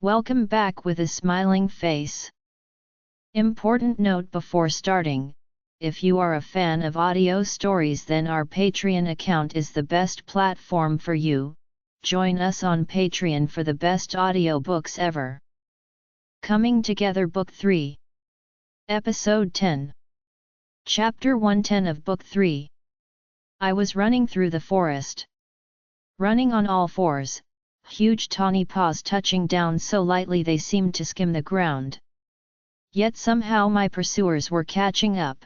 Welcome back with a smiling face. Important note before starting, if you are a fan of audio stories, then our Patreon account is the best platform for you. Join us on Patreon for the best audiobooks ever. Coming Together Book 3. Episode 10. Chapter 110 of Book 3. I was running through the forest. Running on all fours, huge tawny paws touching down so lightly they seemed to skim the ground. Yet somehow my pursuers were catching up.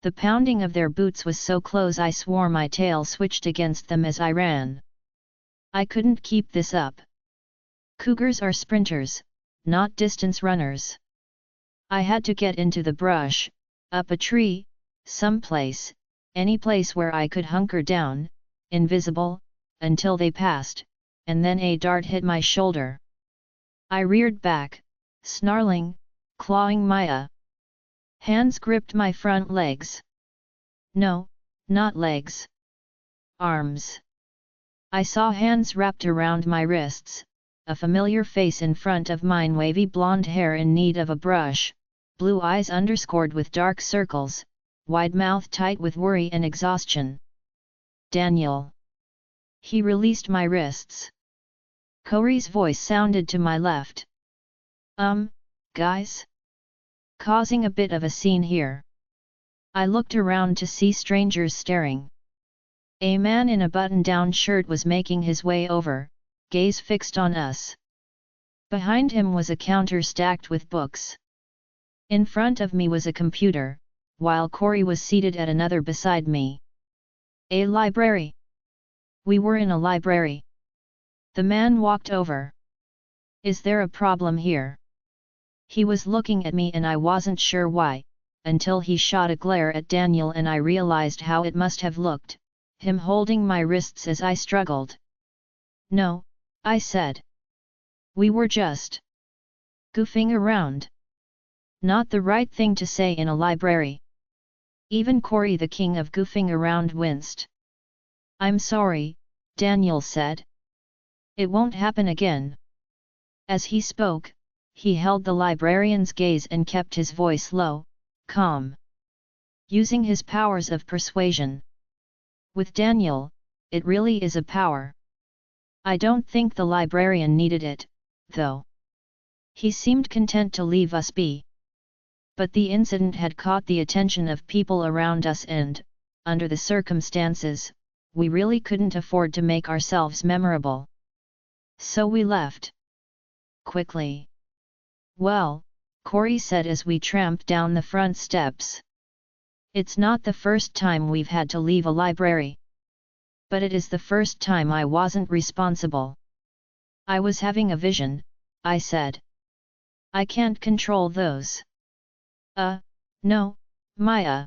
The pounding of their boots was so close I swore my tail switched against them as I ran. I couldn't keep this up. Cougars are sprinters, not distance runners. I had to get into the brush, up a tree, someplace, any place where I could hunker down, invisible, until they passed, and then a dart hit my shoulder. I reared back, snarling, clawing my hands gripped my front legs. No, not legs. Arms. I saw hands wrapped around my wrists, a familiar face in front of mine, wavy blonde hair in need of a brush, blue eyes underscored with dark circles, wide mouth tight with worry and exhaustion. Daniel. He released my wrists. Corey's voice sounded to my left. Guys? Causing a bit of a scene here. I looked around to see strangers staring. A man in a button-down shirt was making his way over, gaze fixed on us. Behind him was a counter stacked with books. In front of me was a computer, while Corey was seated at another beside me. A library. We were in a library. The man walked over. Is there a problem here? He was looking at me and I wasn't sure why, until he shot a glare at Daniel and I realized how it must have looked, him holding my wrists as I struggled. No, I said. We were just goofing around. Not the right thing to say in a library. Even Corey, the king of goofing around, winced. I'm sorry, Daniel said. It won't happen again. As he spoke, he held the librarian's gaze and kept his voice low, calm. Using his powers of persuasion. With Daniel, it really is a power. I don't think the librarian needed it, though. He seemed content to leave us be. But the incident had caught the attention of people around us and, under the circumstances, we really couldn't afford to make ourselves memorable. So we left. Quickly. Well, Corey said as we tramped down the front steps. It's not the first time we've had to leave a library. But it is the first time I wasn't responsible. I was having a vision, I said. I can't control those. No, Maya.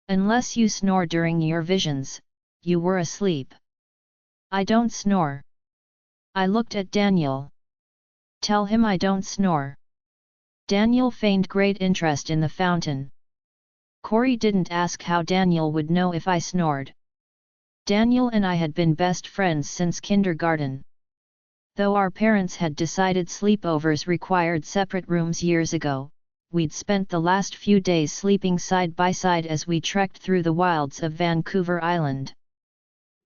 Unless you snore during your visions, you were asleep. I don't snore. I looked at Daniel. Tell him I don't snore. Daniel feigned great interest in the fountain. Corey didn't ask how Daniel would know if I snored. Daniel and I had been best friends since kindergarten. Though our parents had decided sleepovers required separate rooms years ago, we'd spent the last few days sleeping side by side as we trekked through the wilds of Vancouver Island.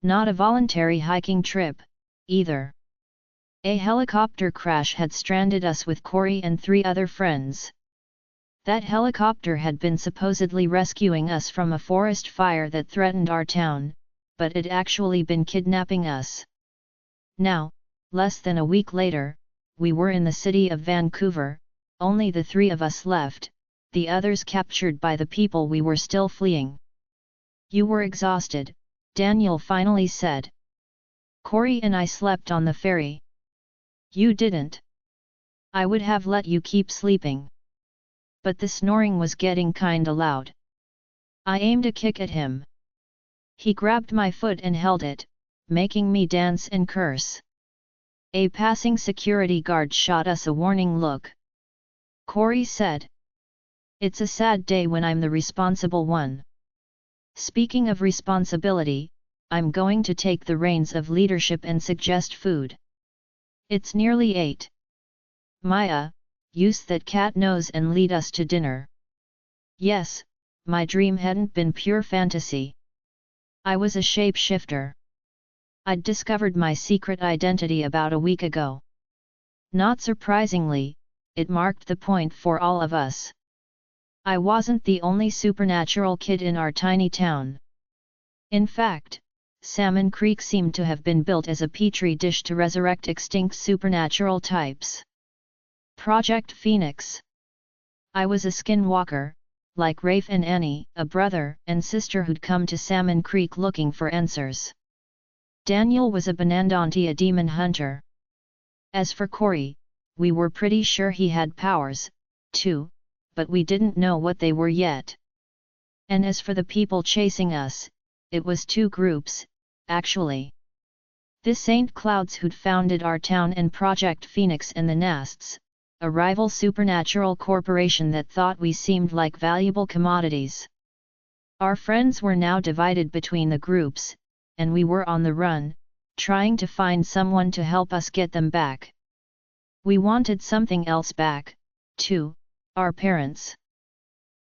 Not a voluntary hiking trip, either. A helicopter crash had stranded us with Corey and 3 other friends. That helicopter had been supposedly rescuing us from a forest fire that threatened our town, but it actually been kidnapping us. Now, less than a week later, we were in the city of Vancouver, only the 3 of us left, the others captured by the people we were still fleeing. You were exhausted, Daniel finally said. Corey and I slept on the ferry. You didn't. I would have let you keep sleeping. But the snoring was getting kinda loud. I aimed a kick at him. He grabbed my foot and held it, making me dance and curse. A passing security guard shot us a warning look. Corey said. It's a sad day when I'm the responsible one. Speaking of responsibility, I'm going to take the reins of leadership and suggest food. It's nearly 8. Maya, use that cat nose and lead us to dinner. Yes, my dream hadn't been pure fantasy. I was a shapeshifter. I'd discovered my secret identity about a week ago. Not surprisingly, it marked the point for all of us. I wasn't the only supernatural kid in our tiny town. In fact, Salmon Creek seemed to have been built as a petri dish to resurrect extinct supernatural types. Project Phoenix. I was a skinwalker, like Rafe and Annie, a brother and sister who'd come to Salmon Creek looking for answers. Daniel was a Benandanti, a demon hunter. As for Corey, we were pretty sure he had powers, too, but we didn't know what they were yet. And as for the people chasing us, it was two groups, actually. The St. Clouds who'd founded our town and Project Phoenix and the Nasts, a rival supernatural corporation that thought we seemed like valuable commodities. Our friends were now divided between the groups, and we were on the run, trying to find someone to help us get them back. We wanted something else back, too, our parents.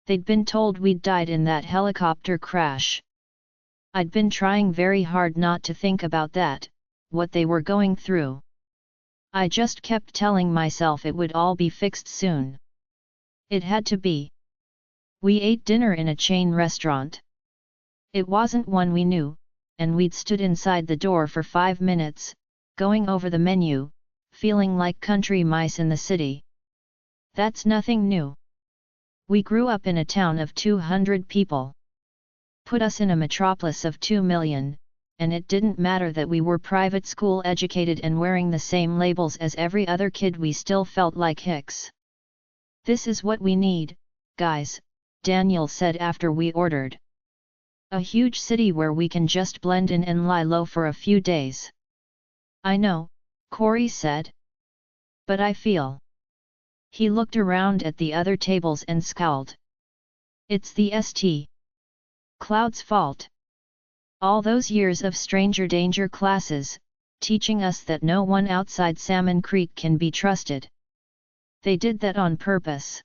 They'd been told we'd died in that helicopter crash. I'd been trying very hard not to think about that, what they were going through. I just kept telling myself it would all be fixed soon. It had to be. We ate dinner in a chain restaurant. It wasn't one we knew, and we'd stood inside the door for 5 minutes, going over the menu, feeling like country mice in the city. That's nothing new. We grew up in a town of 200 people. Put us in a metropolis of 2 million, and it didn't matter that we were private school educated and wearing the same labels as every other kid, we still felt like hicks. This is what we need, guys, Daniel said after we ordered. A huge city where we can just blend in and lie low for a few days. I know, Corey said. But I feel. He looked around at the other tables and scowled. It's the St. Cloud's fault. All those years of stranger danger classes, teaching us that no one outside Salmon Creek can be trusted. They did that on purpose.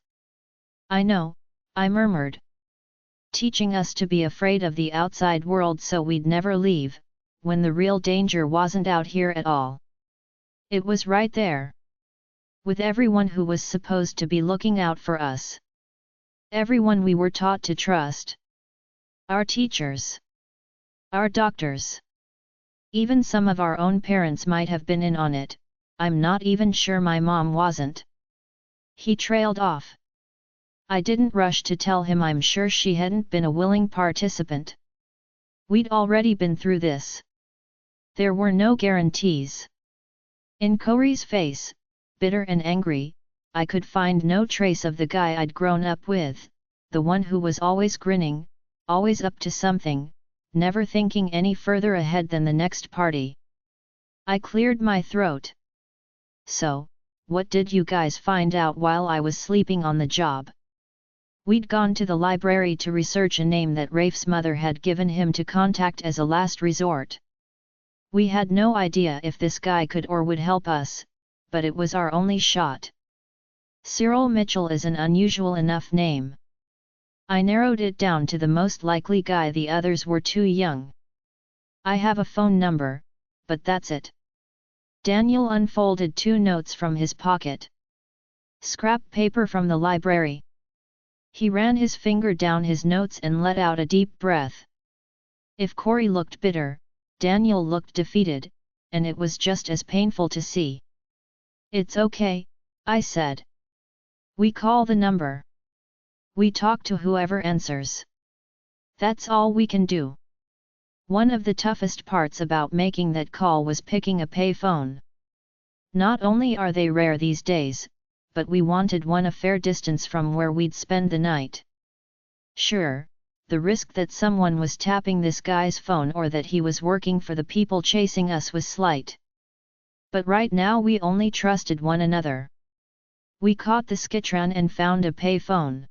I know, I murmured. Teaching us to be afraid of the outside world so we'd never leave, when the real danger wasn't out here at all. It was right there. With everyone who was supposed to be looking out for us. Everyone we were taught to trust. Our teachers. Our doctors. Even some of our own parents might have been in on it, I'm not even sure my mom wasn't. He trailed off. I didn't rush to tell him I'm sure she hadn't been a willing participant. We'd already been through this. There were no guarantees. In Corey's face, bitter and angry, I could find no trace of the guy I'd grown up with, the one who was always grinning, always up to something, never thinking any further ahead than the next party. I cleared my throat. So, what did you guys find out while I was sleeping on the job? We'd gone to the library to research a name that Rafe's mother had given him to contact as a last resort. We had no idea if this guy could or would help us, but it was our only shot. Cyril Mitchell is an unusual enough name. I narrowed it down to the most likely guy, the others were too young. I have a phone number, but that's it. Daniel unfolded 2 notes from his pocket. Scrap paper from the library. He ran his finger down his notes and let out a deep breath. If Corey looked bitter, Daniel looked defeated, and it was just as painful to see. It's okay, I said. We call the number. We talk to whoever answers. That's all we can do. One of the toughest parts about making that call was picking a pay phone. Not only are they rare these days, but we wanted one a fair distance from where we'd spend the night. Sure, the risk that someone was tapping this guy's phone or that he was working for the people chasing us was slight. But right now we only trusted one another. We caught the Skitron and found a pay phone.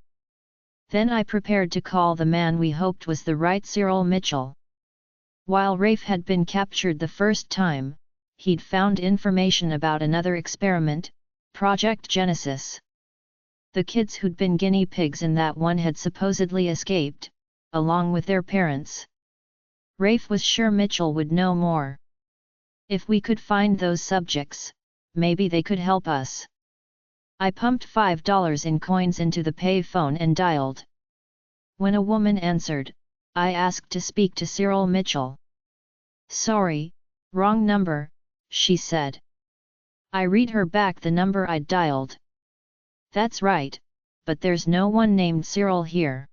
Then I prepared to call the man we hoped was the right Cyril Mitchell. While Rafe had been captured the first time, he'd found information about another experiment, Project Genesis. The kids who'd been guinea pigs in that one had supposedly escaped, along with their parents. Rafe was sure Mitchell would know more. If we could find those subjects, maybe they could help us. I pumped $5 in coins into the pay phone and dialed. When a woman answered, I asked to speak to Cyril Mitchell. Sorry, wrong number, she said. I read her back the number I'd dialed. That's right, but there's no one named Cyril here.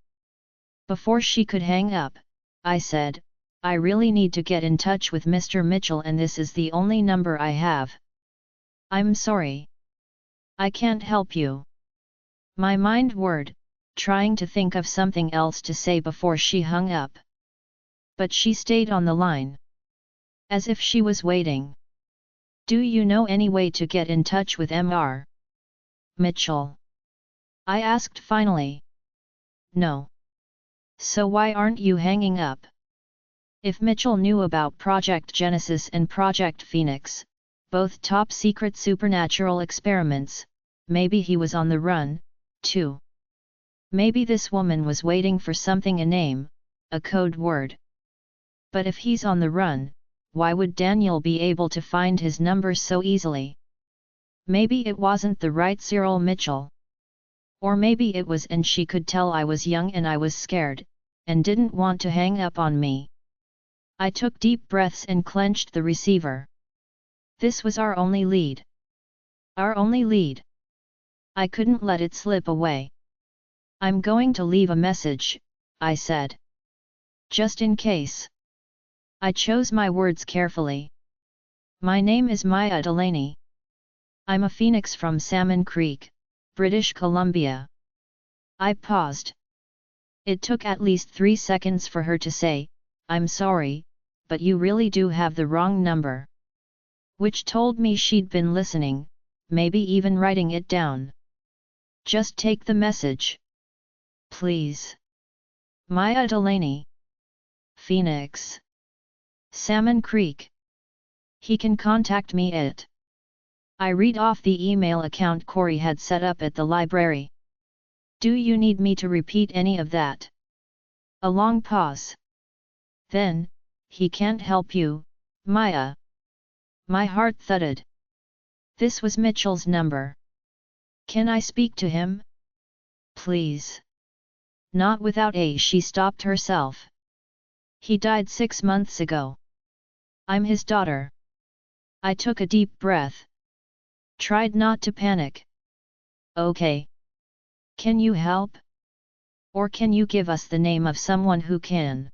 Before she could hang up, I said, I really need to get in touch with Mr. Mitchell and this is the only number I have. I'm sorry. I can't help you. My mind whirred, trying to think of something else to say before she hung up. But she stayed on the line. As if she was waiting. Do you know any way to get in touch with Mr. Mitchell? I asked finally. No. So why aren't you hanging up? If Mitchell knew about Project Genesis and Project Phoenix, both top-secret supernatural experiments, maybe he was on the run, too. Maybe this woman was waiting for something, a name, a code word. But if he's on the run, why would Daniel be able to find his number so easily? Maybe it wasn't the right Cyril Mitchell. Or maybe it was, and she could tell I was young and I was scared, and didn't want to hang up on me. I took deep breaths and clenched the receiver. This was our only lead. Our only lead. I couldn't let it slip away. I'm going to leave a message, I said. Just in case. I chose my words carefully. My name is Maya Delaney. I'm a phoenix from Salmon Creek, British Columbia. I paused. It took at least 3 seconds for her to say, I'm sorry, but you really do have the wrong number. Which told me she'd been listening, maybe even writing it down. Just take the message. Please. Maya Delaney. Phoenix. Salmon Creek. He can contact me at. I read off the email account Corey had set up at the library. Do you need me to repeat any of that? A long pause. Then, he can't help you, Maya. My heart thudded. This was Mitchell's number. Can I speak to him? Please. Not without a. She stopped herself. He died 6 months ago. I'm his daughter. I took a deep breath. Tried not to panic. Okay. Can you help? Or can you give us the name of someone who can?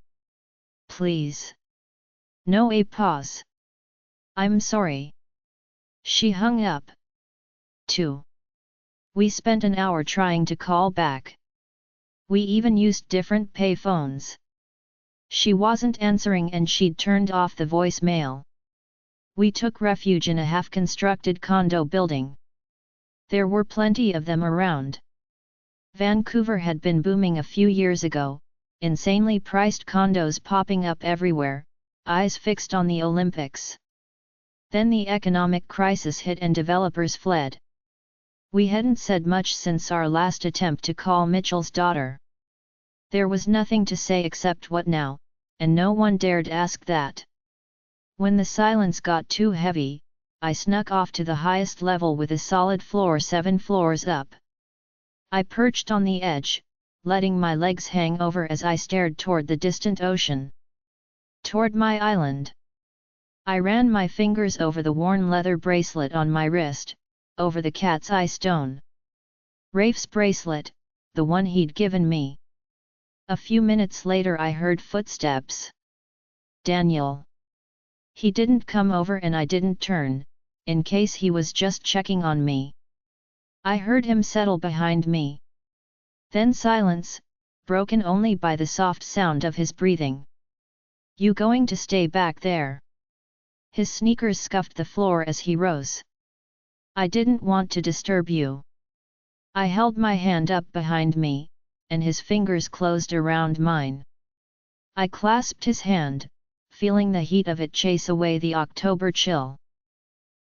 Please. No, a pause. I'm sorry. She hung up. 2. We spent an hour trying to call back. We even used different pay phones. She wasn't answering and she'd turned off the voicemail. We took refuge in a half-constructed condo building. There were plenty of them around. Vancouver had been booming a few years ago, insanely priced condos popping up everywhere, eyes fixed on the Olympics. Then the economic crisis hit and developers fled. We hadn't said much since our last attempt to call Mitchell's daughter. There was nothing to say except what now, and no one dared ask that. When the silence got too heavy, I snuck off to the highest level with a solid floor 7 floors up. I perched on the edge, letting my legs hang over as I stared toward the distant ocean. Toward my island. I ran my fingers over the worn leather bracelet on my wrist, over the cat's eye stone. Rafe's bracelet, the one he'd given me. A few minutes later I heard footsteps. Daniel. He didn't come over and I didn't turn, in case he was just checking on me. I heard him settle behind me. Then silence, broken only by the soft sound of his breathing. You going to stay back there? His sneakers scuffed the floor as he rose. I didn't want to disturb you. I held my hand up behind me, and his fingers closed around mine. I clasped his hand, feeling the heat of it chase away the October chill.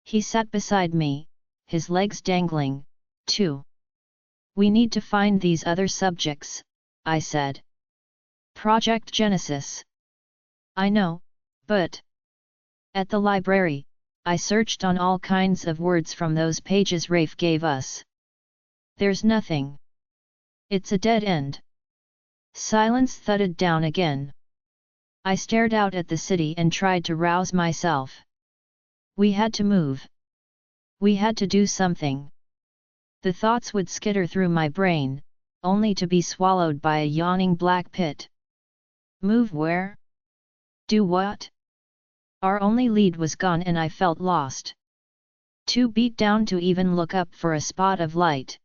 He sat beside me, his legs dangling, too. We need to find these other subjects, I said. Project Genesis. I know, but... At the library, I searched on all kinds of words from those pages Rafe gave us. There's nothing. It's a dead end. Silence thudded down again. I stared out at the city and tried to rouse myself. We had to move. We had to do something. The thoughts would skitter through my brain, only to be swallowed by a yawning black pit. Move where? Do what? Our only lead was gone and I felt lost. Too beat down to even look up for a spot of light.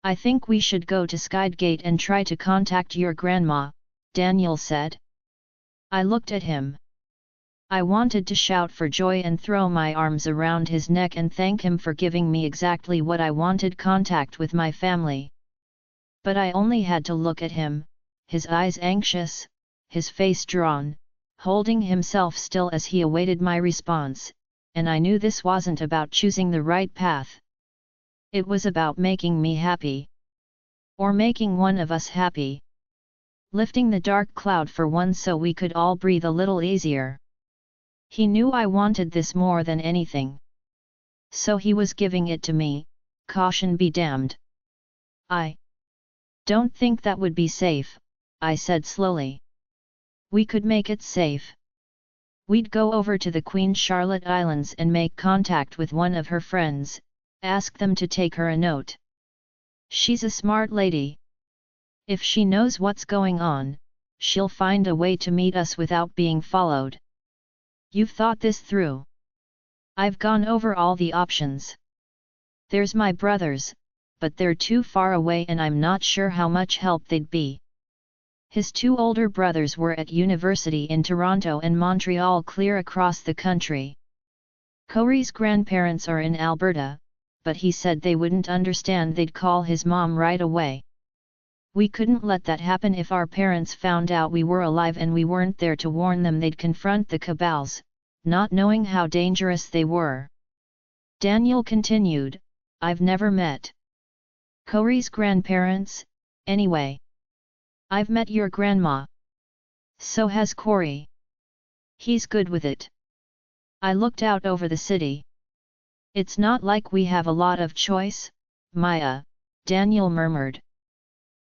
I think we should go to Skydgate and try to contact your grandma, Daniel said. I looked at him. I wanted to shout for joy and throw my arms around his neck and thank him for giving me exactly what I wanted: contact with my family. But I only had to look at him, his eyes anxious, his face drawn, holding himself still as he awaited my response, and I knew this wasn't about choosing the right path. It was about making me happy. Or making one of us happy. Lifting the dark cloud for one so we could all breathe a little easier. He knew I wanted this more than anything. So he was giving it to me, caution be damned. I don't think that would be safe, I said slowly. We could make it safe. We'd go over to the Queen Charlotte Islands and make contact with one of her friends, ask them to take her a note. She's a smart lady. If she knows what's going on, she'll find a way to meet us without being followed. You've thought this through. I've gone over all the options. There's my brothers, but they're too far away and I'm not sure how much help they'd be. His two older brothers were at university in Toronto and Montreal, clear across the country. Corey's grandparents are in Alberta, but he said they wouldn't understand. They'd call his mom right away. We couldn't let that happen. If our parents found out we were alive and we weren't there to warn them, they'd confront the cabals, not knowing how dangerous they were. Daniel continued, I've never met Corey's grandparents, anyway. I've met your grandma. So has Corey. He's good with it. I looked out over the city. It's not like we have a lot of choice, Maya, Daniel murmured.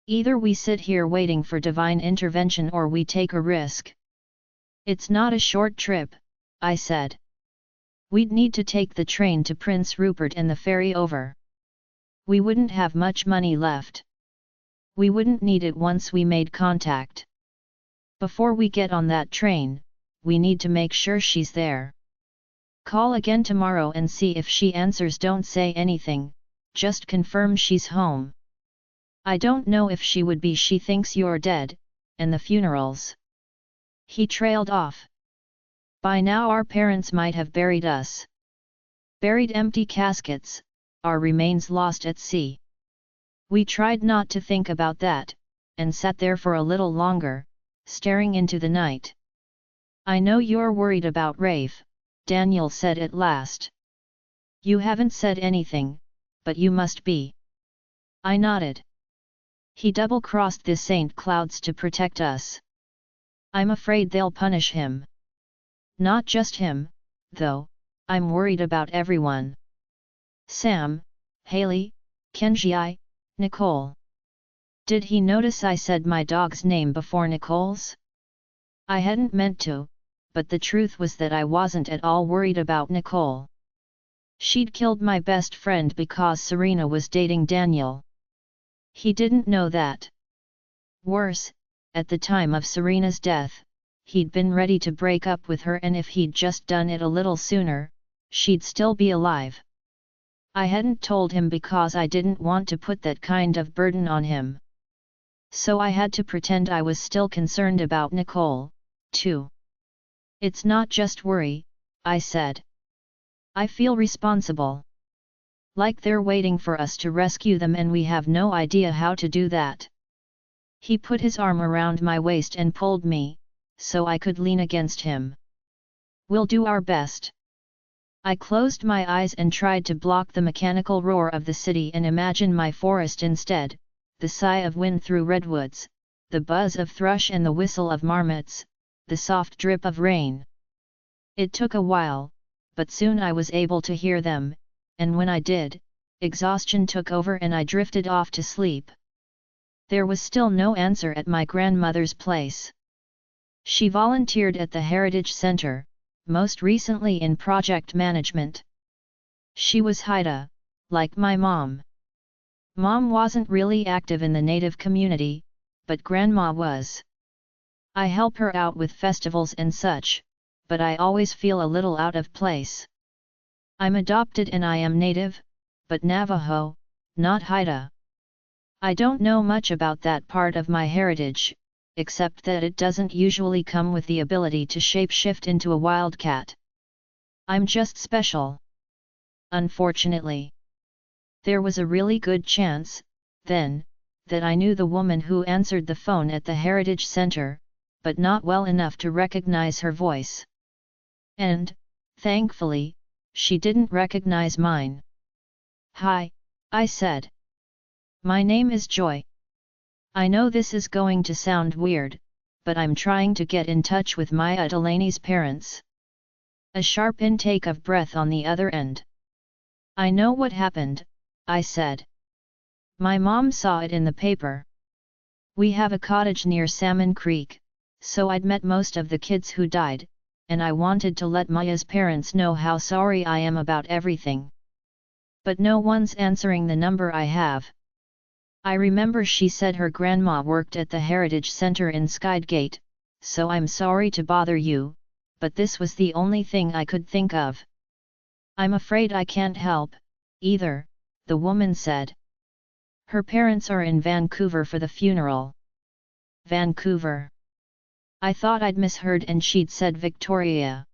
Either we sit here waiting for divine intervention or we take a risk. It's not a short trip, I said. We'd need to take the train to Prince Rupert and the ferry over. We wouldn't have much money left. We wouldn't need it once we made contact. Before we get on that train, we need to make sure she's there. Call again tomorrow and see if she answers. Don't say anything, just confirm she's home. I don't know if she would be. She thinks you're dead, and the funerals. He trailed off. By now our parents might have buried us. Buried empty caskets, our remains lost at sea. We tried not to think about that, and sat there for a little longer, staring into the night. I know you're worried about Rafe, Daniel said at last. You haven't said anything, but you must be. I nodded. He double-crossed the St. Clouds to protect us. I'm afraid they'll punish him. Not just him, though, I'm worried about everyone. Sam, Haley, Kenji, Nicole. Did he notice I said my dog's name before Nicole's? I hadn't meant to, but the truth was that I wasn't at all worried about Nicole. She'd killed my best friend because Serena was dating Daniel. He didn't know that. Worse, at the time of Serena's death, he'd been ready to break up with her, and if he'd just done it a little sooner, she'd still be alive. I hadn't told him because I didn't want to put that kind of burden on him. So I had to pretend I was still concerned about Nicole, too. It's not just worry, I said. I feel responsible. Like they're waiting for us to rescue them and we have no idea how to do that. He put his arm around my waist and pulled me, so I could lean against him. We'll do our best. I closed my eyes and tried to block the mechanical roar of the city and imagine my forest instead, the sigh of wind through redwoods, the buzz of thrush and the whistle of marmots, the soft drip of rain. It took a while, but soon I was able to hear them, and when I did, exhaustion took over and I drifted off to sleep. There was still no answer at my grandmother's place. She volunteered at the Heritage Center, most recently in project management. She was Haida, like my mom. Mom wasn't really active in the native community, but Grandma was. I help her out with festivals and such, but I always feel a little out of place. I'm adopted and I am native, but Navajo, not Haida. I don't know much about that part of my heritage, except that it doesn't usually come with the ability to shape-shift into a wildcat. I'm just special. Unfortunately. There was a really good chance, then, that I knew the woman who answered the phone at the Heritage Center, but not well enough to recognize her voice. And, thankfully, she didn't recognize mine. "Hi," I said. "My name is Joy. I know this is going to sound weird, but I'm trying to get in touch with Maya Delaney's parents." A sharp intake of breath on the other end. "I know what happened," I said. "My mom saw it in the paper. We have a cottage near Salmon Creek, so I'd met most of the kids who died, and I wanted to let Maya's parents know how sorry I am about everything. But no one's answering the number I have. I remember she said her grandma worked at the Heritage Center in Skydgate, so I'm sorry to bother you, but this was the only thing I could think of." "I'm afraid I can't help, either," the woman said. "Her parents are in Vancouver for the funeral." Vancouver. I thought I'd misheard and she'd said Victoria.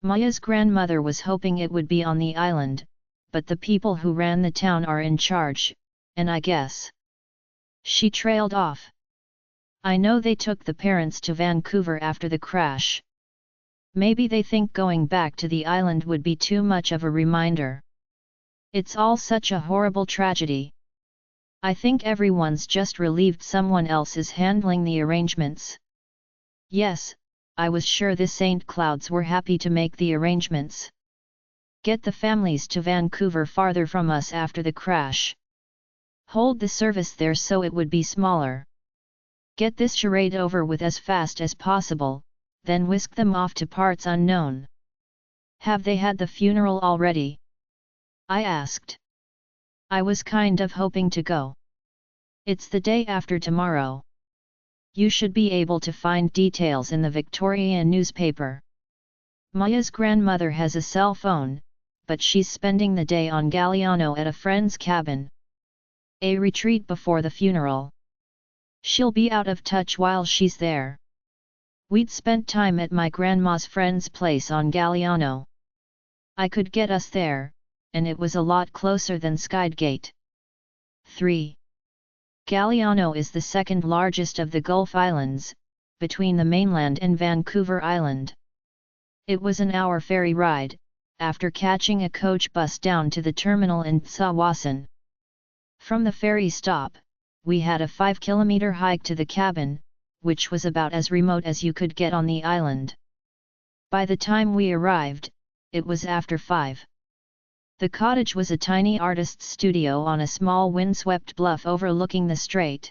Maya's grandmother was hoping it would be on the island, but the people who ran the town are in charge, and I guess. She trailed off. "I know they took the parents to Vancouver after the crash. Maybe they think going back to the island would be too much of a reminder. It's all such a horrible tragedy. I think everyone's just relieved someone else is handling the arrangements." Yes, I was sure the St. Clouds were happy to make the arrangements. Get the families to Vancouver farther from us after the crash. Hold the service there so it would be smaller. Get this charade over with as fast as possible, then whisk them off to parts unknown. "Have they had the funeral already?" I asked. I was kind of hoping to go. "It's the day after tomorrow. You should be able to find details in the Victorian newspaper." Maya's grandmother has a cell phone, but she's spending the day on Galliano at a friend's cabin. A retreat before the funeral. She'll be out of touch while she's there. We'd spent time at my grandma's friend's place on Galliano. I could get us there, and it was a lot closer than Skydgate. 3. Galliano is the second largest of the Gulf Islands, between the mainland and Vancouver Island. It was an hour ferry ride, after catching a coach bus down to the terminal in Tsawasan. From the ferry stop, we had a 5-kilometer hike to the cabin, which was about as remote as you could get on the island. By the time we arrived, it was after 5. The cottage was a tiny artist's studio on a small windswept bluff overlooking the strait.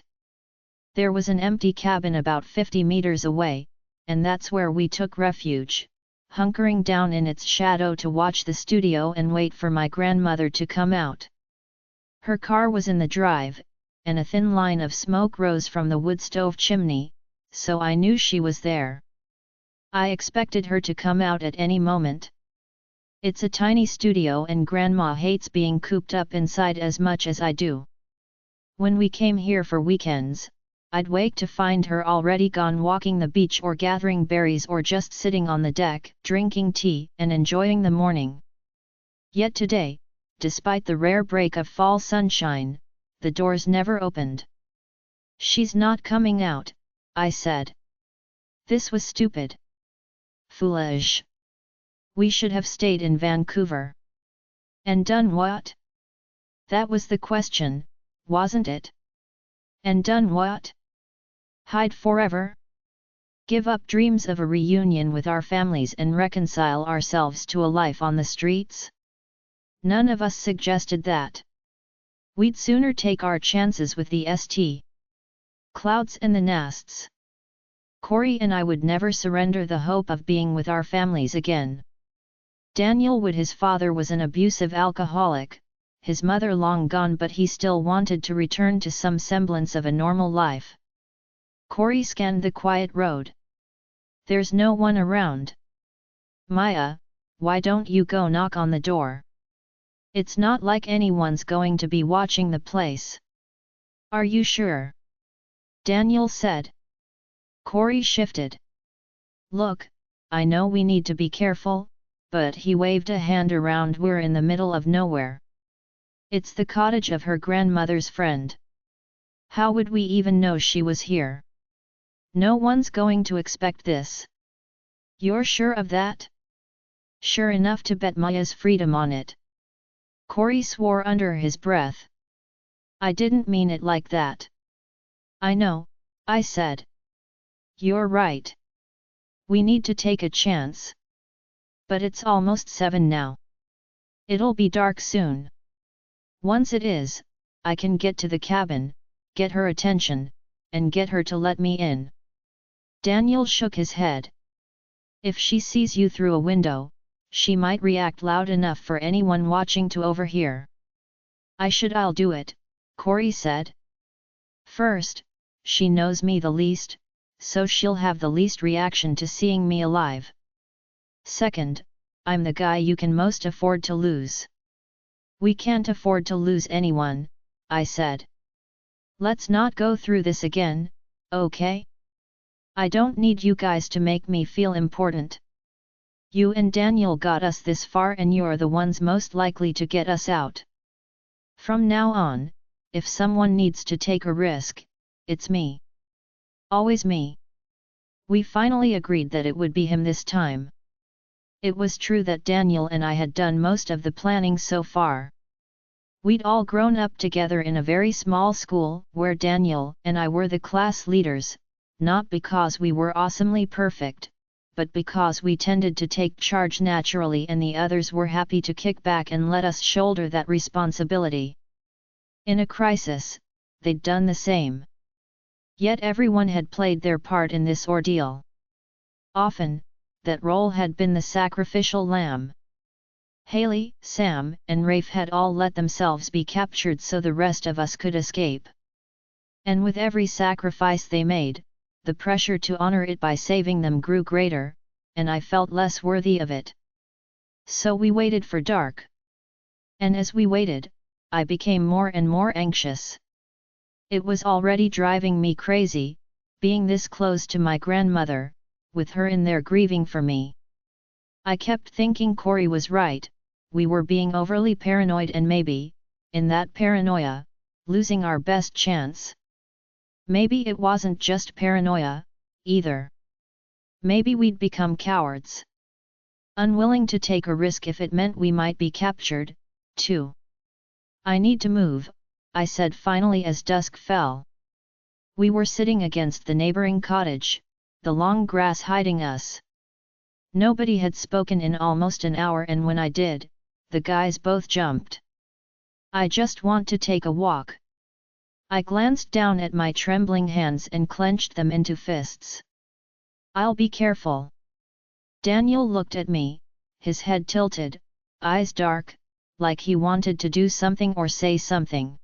There was an empty cabin about 50 meters away, and that's where we took refuge, hunkering down in its shadow to watch the studio and wait for my grandmother to come out. Her car was in the drive, and a thin line of smoke rose from the wood stove chimney, so I knew she was there. I expected her to come out at any moment. It's a tiny studio and Grandma hates being cooped up inside as much as I do. When we came here for weekends, I'd wake to find her already gone walking the beach or gathering berries or just sitting on the deck, drinking tea and enjoying the morning. Yet today, despite the rare break of fall sunshine, the doors never opened. "She's not coming out," I said. This was stupid. Foolish. We should have stayed in Vancouver. And done what? That was the question, wasn't it? And done what? Hide forever? Give up dreams of a reunion with our families and reconcile ourselves to a life on the streets? None of us suggested that. We'd sooner take our chances with the St. Clouds and the nests. Corey and I would never surrender the hope of being with our families again. Daniel Wood, his father was an abusive alcoholic, his mother long gone, but he still wanted to return to some semblance of a normal life. Corey scanned the quiet road. There's no one around. Maya, why don't you go knock on the door? It's not like anyone's going to be watching the place. Are you sure? Daniel said. Corey shifted. Look, I know we need to be careful, but he waved a hand around. We're in the middle of nowhere. It's the cottage of her grandmother's friend. How would we even know she was here? No one's going to expect this. You're sure of that? Sure enough to bet Maya's freedom on it. Corey swore under his breath. I didn't mean it like that. I know, I said. You're right. We need to take a chance. But it's almost 7 now. It'll be dark soon. Once it is, I can get to the cabin, get her attention, and get her to let me in. Daniel shook his head. If she sees you through a window, she might react loud enough for anyone watching to overhear. I'll do it, Corey said. First, she knows me the least, so she'll have the least reaction to seeing me alive. Second, I'm the guy you can most afford to lose. We can't afford to lose anyone, I said. Let's not go through this again, okay? I don't need you guys to make me feel important. You and Daniel got us this far and you're the ones most likely to get us out. From now on, if someone needs to take a risk, it's me. Always me. We finally agreed that it would be him this time. It was true that Daniel and I had done most of the planning so far. We'd all grown up together in a very small school where Daniel and I were the class leaders, not because we were awesomely perfect, but because we tended to take charge naturally and the others were happy to kick back and let us shoulder that responsibility. In a crisis, they'd done the same. Yet everyone had played their part in this ordeal. Often, that role had been the sacrificial lamb. Haley, Sam, and Rafe had all let themselves be captured so the rest of us could escape. And with every sacrifice they made, the pressure to honor it by saving them grew greater, and I felt less worthy of it. So we waited for dark. And as we waited, I became more and more anxious. It was already driving me crazy, being this close to my grandmother, with her in there grieving for me. I kept thinking Corey was right, we were being overly paranoid and maybe, in that paranoia, losing our best chance. Maybe it wasn't just paranoia, either. Maybe we'd become cowards. Unwilling to take a risk if it meant we might be captured, too. I need to move, I said finally as dusk fell. We were sitting against the neighboring cottage, the long grass hiding us. Nobody had spoken in almost an hour, and when I did, the guys both jumped. I just want to take a walk. I glanced down at my trembling hands and clenched them into fists. I'll be careful. Daniel looked at me, his head tilted, eyes dark, like he wanted to do something or say something.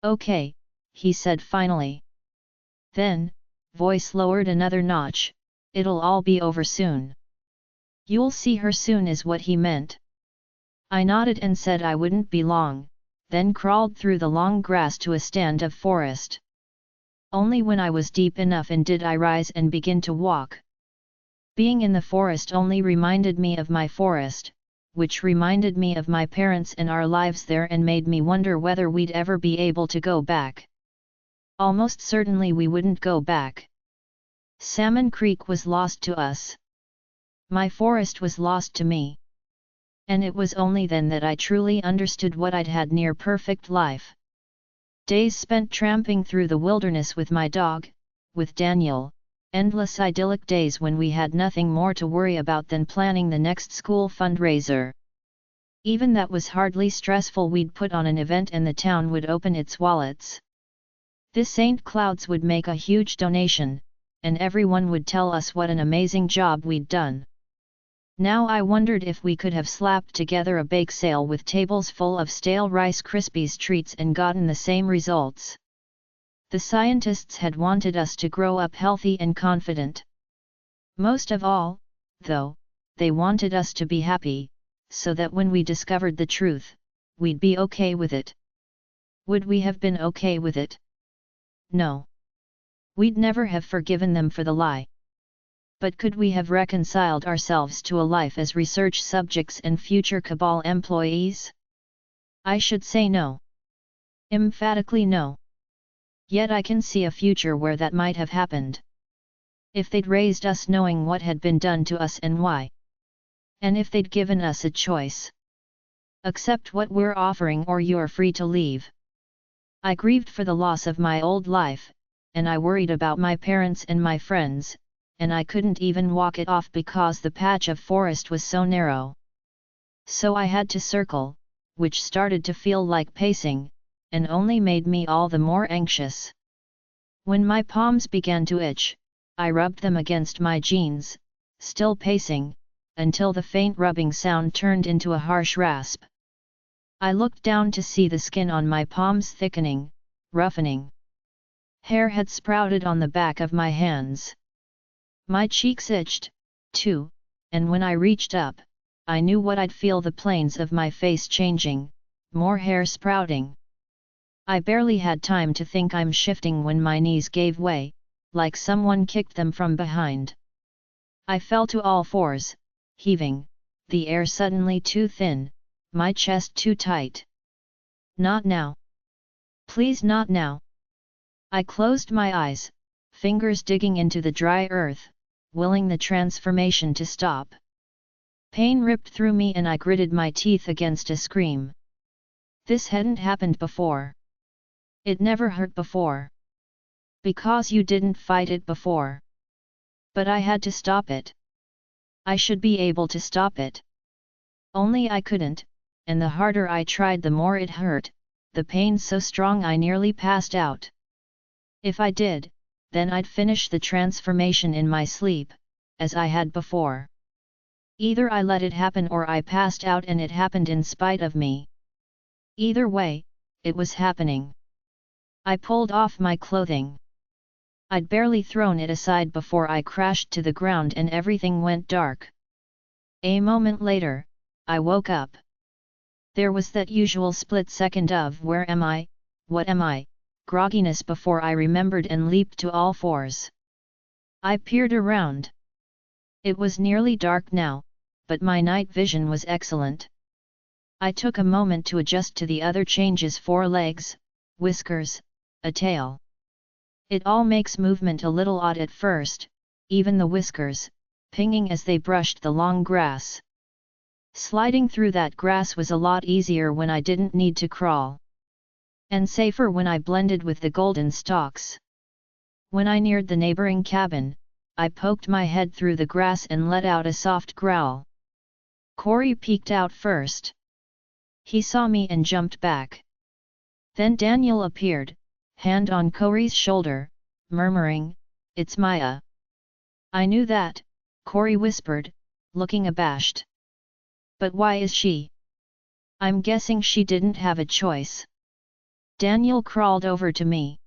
Okay, he said finally. Then, voice lowered another notch, it'll all be over soon. You'll see her soon is what he meant. I nodded and said I wouldn't be long, then crawled through the long grass to a stand of forest. Only when I was deep enough in did I rise and begin to walk. Being in the forest only reminded me of my forest, which reminded me of my parents and our lives there and made me wonder whether we'd ever be able to go back. Almost certainly we wouldn't go back. Salmon Creek was lost to us. My forest was lost to me. And it was only then that I truly understood what I'd had near perfect life. Days spent tramping through the wilderness with my dog, with Daniel, endless idyllic days when we had nothing more to worry about than planning the next school fundraiser. Even that was hardly stressful. We'd put on an event and the town would open its wallets. This St. Cloud's would make a huge donation, and everyone would tell us what an amazing job we'd done. Now I wondered if we could have slapped together a bake sale with tables full of stale Rice Krispies treats and gotten the same results. The scientists had wanted us to grow up healthy and confident. Most of all, though, they wanted us to be happy, so that when we discovered the truth, we'd be okay with it. Would we have been okay with it? No. We'd never have forgiven them for the lie. But could we have reconciled ourselves to a life as research subjects and future cabal employees? I should say no. Emphatically no. Yet I can see a future where that might have happened. If they'd raised us knowing what had been done to us and why. And if they'd given us a choice. Accept what we're offering or you're free to leave. I grieved for the loss of my old life, and I worried about my parents and my friends, and I couldn't even walk it off because the patch of forest was so narrow. So I had to circle, which started to feel like pacing, and only made me all the more anxious. When my palms began to itch, I rubbed them against my jeans, still pacing, until the faint rubbing sound turned into a harsh rasp. I looked down to see the skin on my palms thickening, roughening. Hair had sprouted on the back of my hands. My cheeks itched, too, and when I reached up, I knew what I'd feel: the planes of my face changing, more hair sprouting. I barely had time to think I'm shifting when my knees gave way, like someone kicked them from behind. I fell to all fours, heaving, the air suddenly too thin, my chest too tight. Not now. Please, not now. I closed my eyes, fingers digging into the dry earth, willing the transformation to stop. Pain ripped through me and I gritted my teeth against a scream. This hadn't happened before. It never hurt before. Because you didn't fight it before. But I had to stop it. I should be able to stop it. Only I couldn't, and the harder I tried the more it hurt, the pain so strong I nearly passed out. If I did, then I'd finish the transformation in my sleep, as I had before. Either I let it happen or I passed out and it happened in spite of me. Either way, it was happening. I pulled off my clothing. I'd barely thrown it aside before I crashed to the ground and everything went dark. A moment later, I woke up. There was that usual split second of where am I, what am I, grogginess before I remembered and leaped to all fours. I peered around. It was nearly dark now, but my night vision was excellent. I took a moment to adjust to the other changes: 4 legs, whiskers, a tail. It all makes movement a little odd at first, even the whiskers, pinging as they brushed the long grass. Sliding through that grass was a lot easier when I didn't need to crawl. And safer when I blended with the golden stalks. When I neared the neighboring cabin, I poked my head through the grass and let out a soft growl. Corey peeked out first. He saw me and jumped back. Then Daniel appeared, hand on Corey's shoulder, murmuring, "It's Maya." "I knew that," Corey whispered, looking abashed. "But why is she?" "I'm guessing she didn't have a choice." Daniel crawled over to me.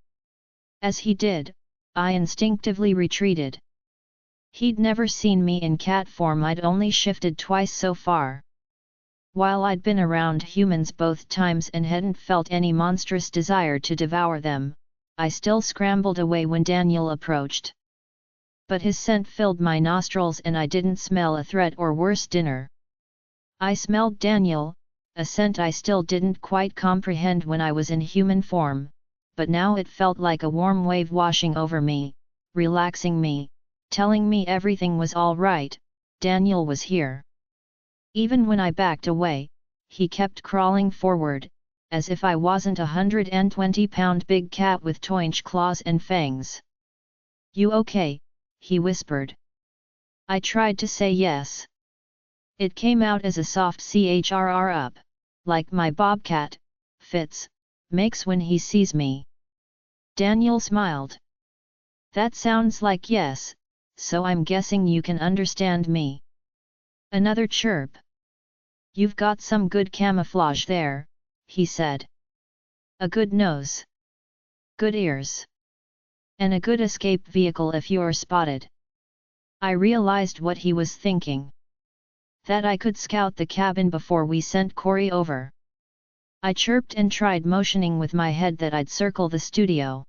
As he did, I instinctively retreated. He'd never seen me in cat form. I'd only shifted twice so far. While I'd been around humans both times and hadn't felt any monstrous desire to devour them, I still scrambled away when Daniel approached. But his scent filled my nostrils and I didn't smell a threat or worse, dinner. I smelled Daniel, a scent I still didn't quite comprehend when I was in human form, but now it felt like a warm wave washing over me, relaxing me, telling me everything was all right, Daniel was here. Even when I backed away, he kept crawling forward, as if I wasn't a 120-pound big cat with toinch claws and fangs. "You okay?" he whispered. I tried to say yes. It came out as a soft CHRR up, like my bobcat, Fitz, makes when he sees me. Daniel smiled. "That sounds like yes, so I'm guessing you can understand me." Another chirp. "You've got some good camouflage there," he said. "A good nose. Good ears. And a good escape vehicle if you're spotted." I realized what he was thinking. That I could scout the cabin before we sent Corey over. I chirped and tried motioning with my head that I'd circle the studio.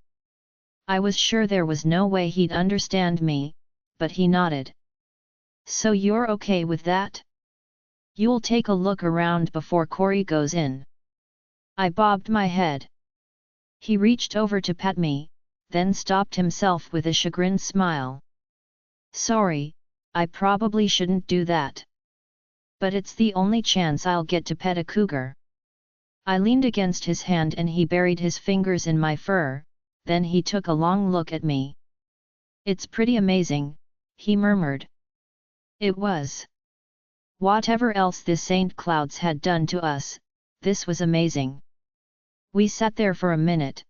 I was sure there was no way he'd understand me, but he nodded. "So you're okay with that? You'll take a look around before Corey goes in?" I bobbed my head. He reached over to pat me, then stopped himself with a chagrined smile. "Sorry, I probably shouldn't do that. But it's the only chance I'll get to pet a cougar." I leaned against his hand and he buried his fingers in my fur, then he took a long look at me. "It's pretty amazing," he murmured. It was. Whatever else the St. Clouds had done to us, this was amazing. We sat there for a minute.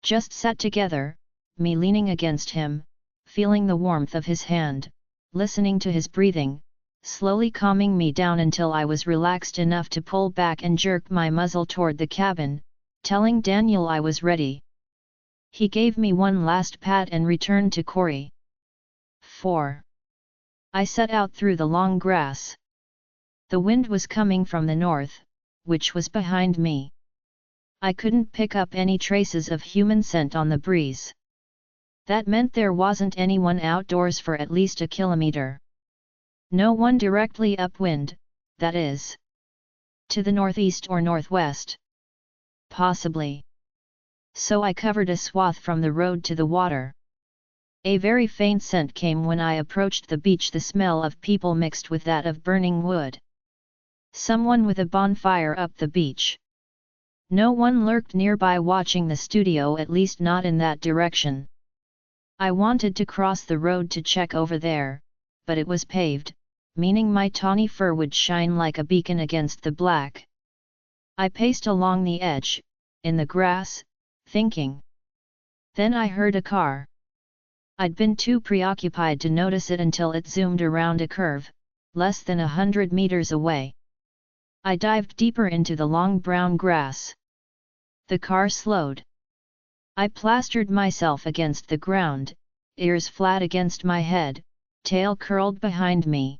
Just sat together, me leaning against him, feeling the warmth of his hand, listening to his breathing, slowly calming me down until I was relaxed enough to pull back and jerk my muzzle toward the cabin, telling Daniel I was ready. He gave me one last pat and returned to Corey. 4. I set out through the long grass. The wind was coming from the north, which was behind me. I couldn't pick up any traces of human scent on the breeze. That meant there wasn't anyone outdoors for at least a kilometer. No one directly upwind, that is. To the northeast or northwest. Possibly. So I covered a swath from the road to the water. A very faint scent came when I approached the beach, the smell of people mixed with that of burning wood. Someone with a bonfire up the beach. No one lurked nearby watching the studio, at least not in that direction. I wanted to cross the road to check over there, but it was paved, meaning my tawny fur would shine like a beacon against the black. I paced along the edge, in the grass, thinking. Then I heard a car. I'd been too preoccupied to notice it until it zoomed around a curve, less than 100 meters away. I dived deeper into the long brown grass. The car slowed. I plastered myself against the ground, ears flat against my head, tail curled behind me.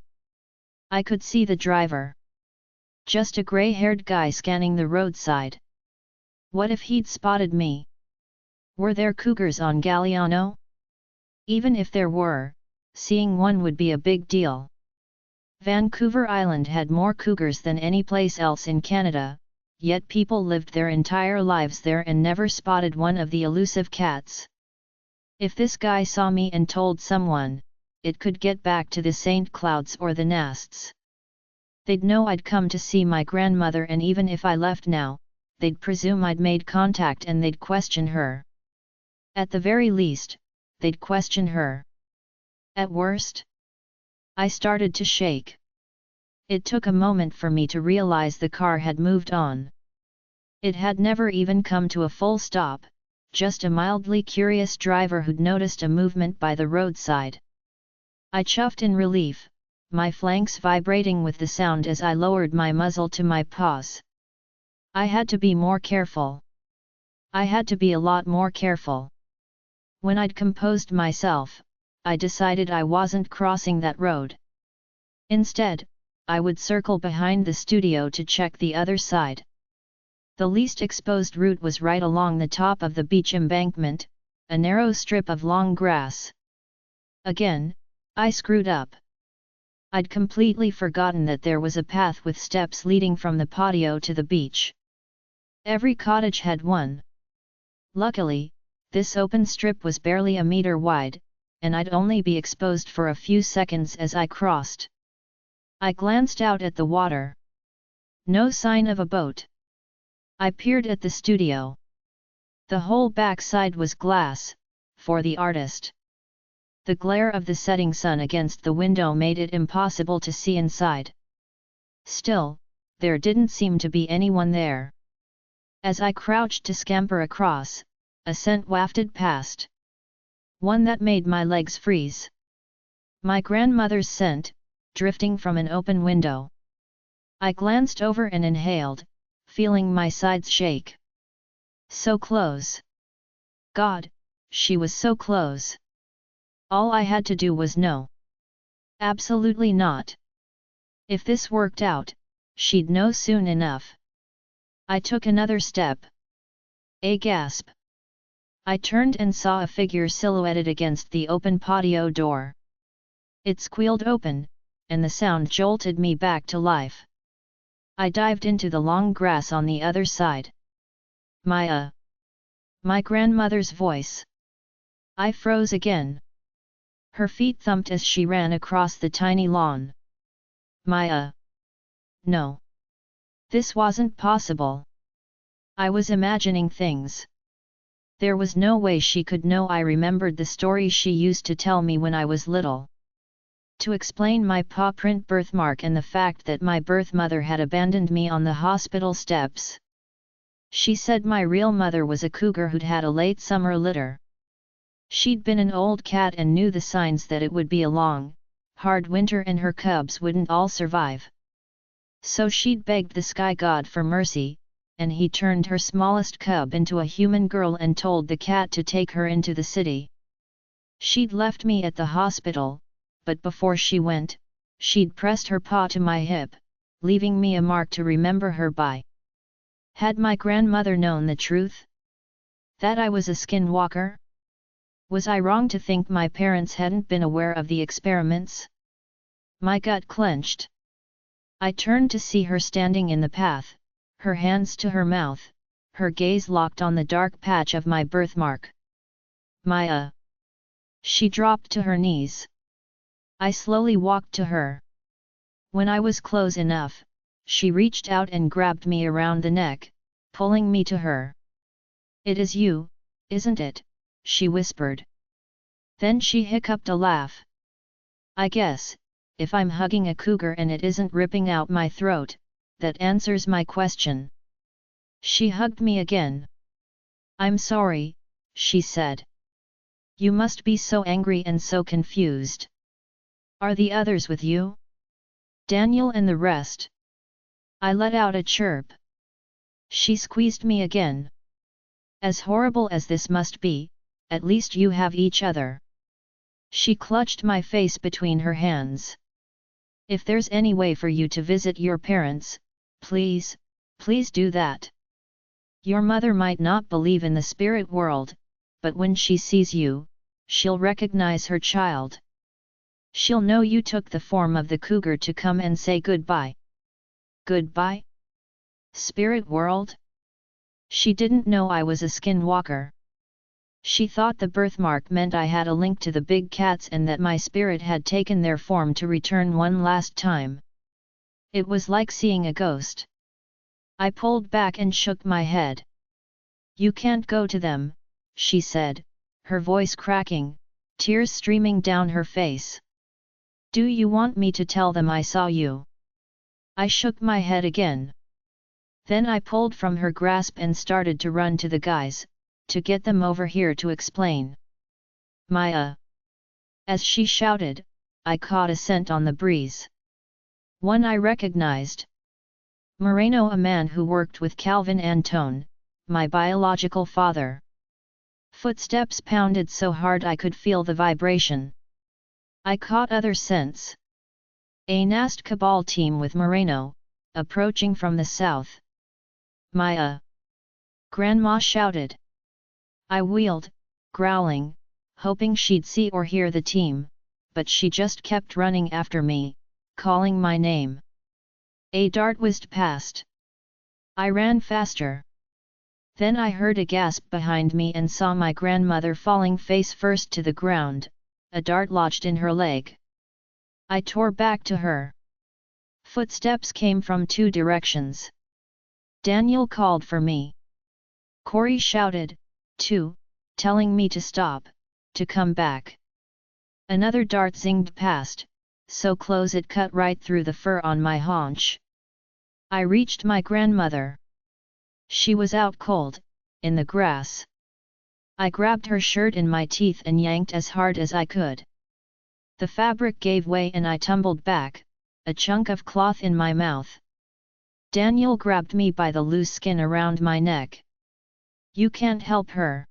I could see the driver. Just a gray-haired guy scanning the roadside. What if he'd spotted me? Were there cougars on Galiano? Even if there were, seeing one would be a big deal. Vancouver Island had more cougars than any place else in Canada, yet people lived their entire lives there and never spotted one of the elusive cats. If this guy saw me and told someone, it could get back to the St. Clouds or the Nests. They'd know I'd come to see my grandmother, and even if I left now, they'd presume I'd made contact and they'd question her. At the very least, they'd question her. At worst, I started to shake. It took a moment for me to realize the car had moved on. It had never even come to a full stop, just a mildly curious driver who'd noticed a movement by the roadside. I chuffed in relief, my flanks vibrating with the sound as I lowered my muzzle to my paws. I had to be more careful. I had to be a lot more careful. When I'd composed myself, I decided I wasn't crossing that road. Instead, I would circle behind the studio to check the other side. The least exposed route was right along the top of the beach embankment, a narrow strip of long grass. Again, I screwed up. I'd completely forgotten that there was a path with steps leading from the patio to the beach. Every cottage had one. Luckily, this open strip was barely a meter wide, and I'd only be exposed for a few seconds as I crossed. I glanced out at the water. No sign of a boat. I peered at the studio. The whole backside was glass, for the artist. The glare of the setting sun against the window made it impossible to see inside. Still, there didn't seem to be anyone there. As I crouched to scamper across, a scent wafted past. One that made my legs freeze. My grandmother's scent, drifting from an open window. I glanced over and inhaled, feeling my sides shake. So close. God, she was so close. All I had to do was no. Absolutely not. If this worked out, she'd know soon enough. I took another step. A gasp. I turned and saw a figure silhouetted against the open patio door. It squealed open, and the sound jolted me back to life. I dived into the long grass on the other side. Maya. My grandmother's voice. I froze again. Her feet thumped as she ran across the tiny lawn. Maya. No. This wasn't possible. I was imagining things. There was no way she could know I remembered the story she used to tell me when I was little. To explain my paw print birthmark and the fact that my birth mother had abandoned me on the hospital steps. She said my real mother was a cougar who'd had a late summer litter. She'd been an old cat and knew the signs that it would be a long, hard winter and her cubs wouldn't all survive. So she'd begged the sky god for mercy, and he turned her smallest cub into a human girl and told the cat to take her into the city. She'd left me at the hospital, but before she went, she'd pressed her paw to my hip, leaving me a mark to remember her by. Had my grandmother known the truth? That I was a skinwalker? Was I wrong to think my parents hadn't been aware of the experiments? My gut clenched. I turned to see her standing in the path, her hands to her mouth, her gaze locked on the dark patch of my birthmark. Maya. She dropped to her knees. I slowly walked to her. When I was close enough, she reached out and grabbed me around the neck, pulling me to her. It is you, isn't it? She whispered. Then she hiccuped a laugh. I guess, if I'm hugging a cougar and it isn't ripping out my throat, that answers my question. She hugged me again. I'm sorry, she said. You must be so angry and so confused. Are the others with you? Daniel and the rest? I let out a chirp. She squeezed me again. As horrible as this must be, at least you have each other. She clutched my face between her hands. If there's any way for you to visit your parents, please, please do that. Your mother might not believe in the spirit world, but when she sees you, she'll recognize her child. She'll know you took the form of the cougar to come and say goodbye. Goodbye? Spirit world? She didn't know I was a skinwalker. She thought the birthmark meant I had a link to the big cats and that my spirit had taken their form to return one last time. It was like seeing a ghost. I pulled back and shook my head. You can't go to them, she said, her voice cracking, tears streaming down her face. Do you want me to tell them I saw you? I shook my head again. Then I pulled from her grasp and started to run to the guys, to get them over here to explain. Maya. As she shouted, I caught a scent on the breeze. One I recognized. Moreno, a man who worked with Calvin Antone, my biological father. Footsteps pounded so hard I could feel the vibration. I caught other scents. A Nast Cabal team with Moreno, approaching from the south. Maya. Grandma shouted. I wheeled, growling, hoping she'd see or hear the team, but she just kept running after me, calling my name. A dart whizzed past. I ran faster. Then I heard a gasp behind me and saw my grandmother falling face first to the ground, a dart lodged in her leg. I tore back to her. Footsteps came from two directions. Daniel called for me. Corey shouted, too, telling me to stop, to come back. Another dart zinged past, so close it cut right through the fur on my haunch. I reached my grandmother. She was out cold, in the grass. I grabbed her shirt in my teeth and yanked as hard as I could. The fabric gave way and I tumbled back, a chunk of cloth in my mouth. Daniel grabbed me by the loose skin around my neck. You can't help her.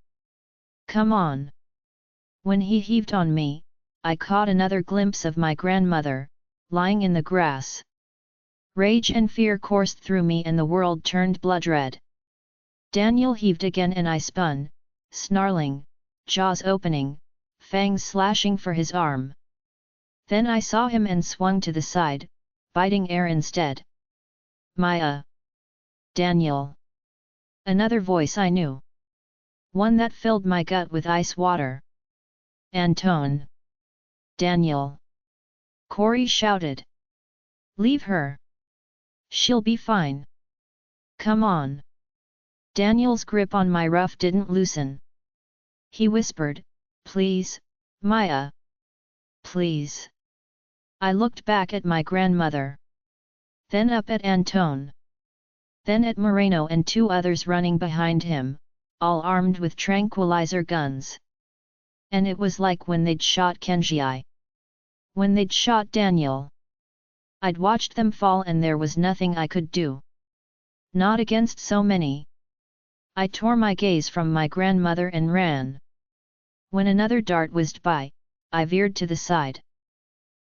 Come on. When he heaved on me, I caught another glimpse of my grandmother, lying in the grass. Rage and fear coursed through me and the world turned blood red. Daniel heaved again and I spun, snarling, jaws opening, fangs slashing for his arm. Then I saw him and swung to the side, biting air instead. Maya. Daniel. Another voice I knew. One that filled my gut with ice water. Antone. Daniel. Corey shouted. Leave her. She'll be fine. Come on. Daniel's grip on my ruff didn't loosen. He whispered, please, Maya. Please. I looked back at my grandmother. Then up at Antone. Then at Moreno and two others running behind him, all armed with tranquilizer guns. And it was like when they'd shot Kenji. When they'd shot Daniel. I'd watched them fall and there was nothing I could do. Not against so many. I tore my gaze from my grandmother and ran. When another dart whizzed by, I veered to the side.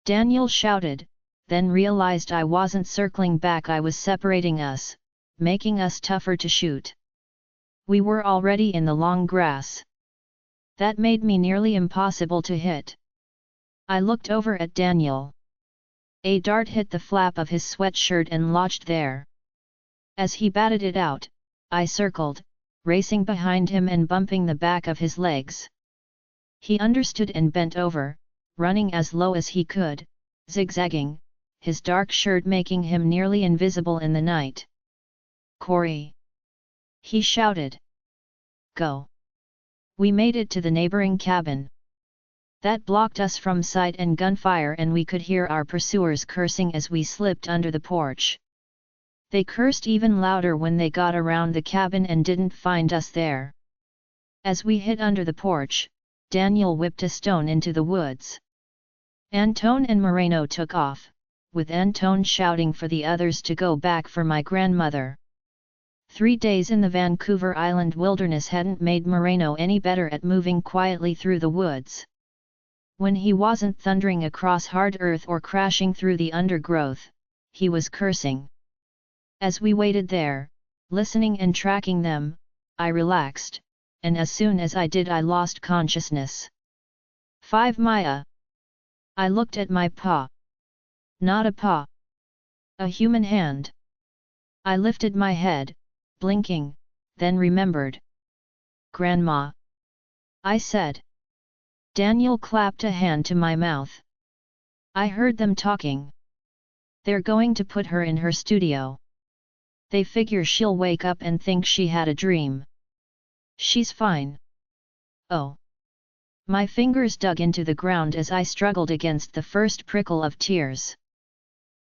Daniel shouted, then realized I wasn't circling back, I was separating us, making us tougher to shoot. We were already in the long grass. That made me nearly impossible to hit. I looked over at Daniel. A dart hit the flap of his sweatshirt and lodged there. As he batted it out, I circled, racing behind him and bumping the back of his legs. He understood and bent over, running as low as he could, zigzagging, his dark shirt making him nearly invisible in the night. Corey! He shouted. Go! We made it to the neighboring cabin. That blocked us from sight and gunfire and we could hear our pursuers cursing as we slipped under the porch. They cursed even louder when they got around the cabin and didn't find us there. As we hid under the porch, Daniel whipped a stone into the woods. Antone and Moreno took off, with Antone shouting for the others to go back for my grandmother. 3 days in the Vancouver Island wilderness hadn't made Moreno any better at moving quietly through the woods. When he wasn't thundering across hard earth or crashing through the undergrowth, he was cursing. As we waited there, listening and tracking them, I relaxed, and as soon as I did I lost consciousness. 5 Maya. I looked at my paw. Not a paw. A human hand. I lifted my head, blinking, then remembered. Grandma. I said. Daniel clapped a hand to my mouth. I heard them talking. They're going to put her in her studio. They figure she'll wake up and think she had a dream. She's fine. Oh. My fingers dug into the ground as I struggled against the first prickle of tears.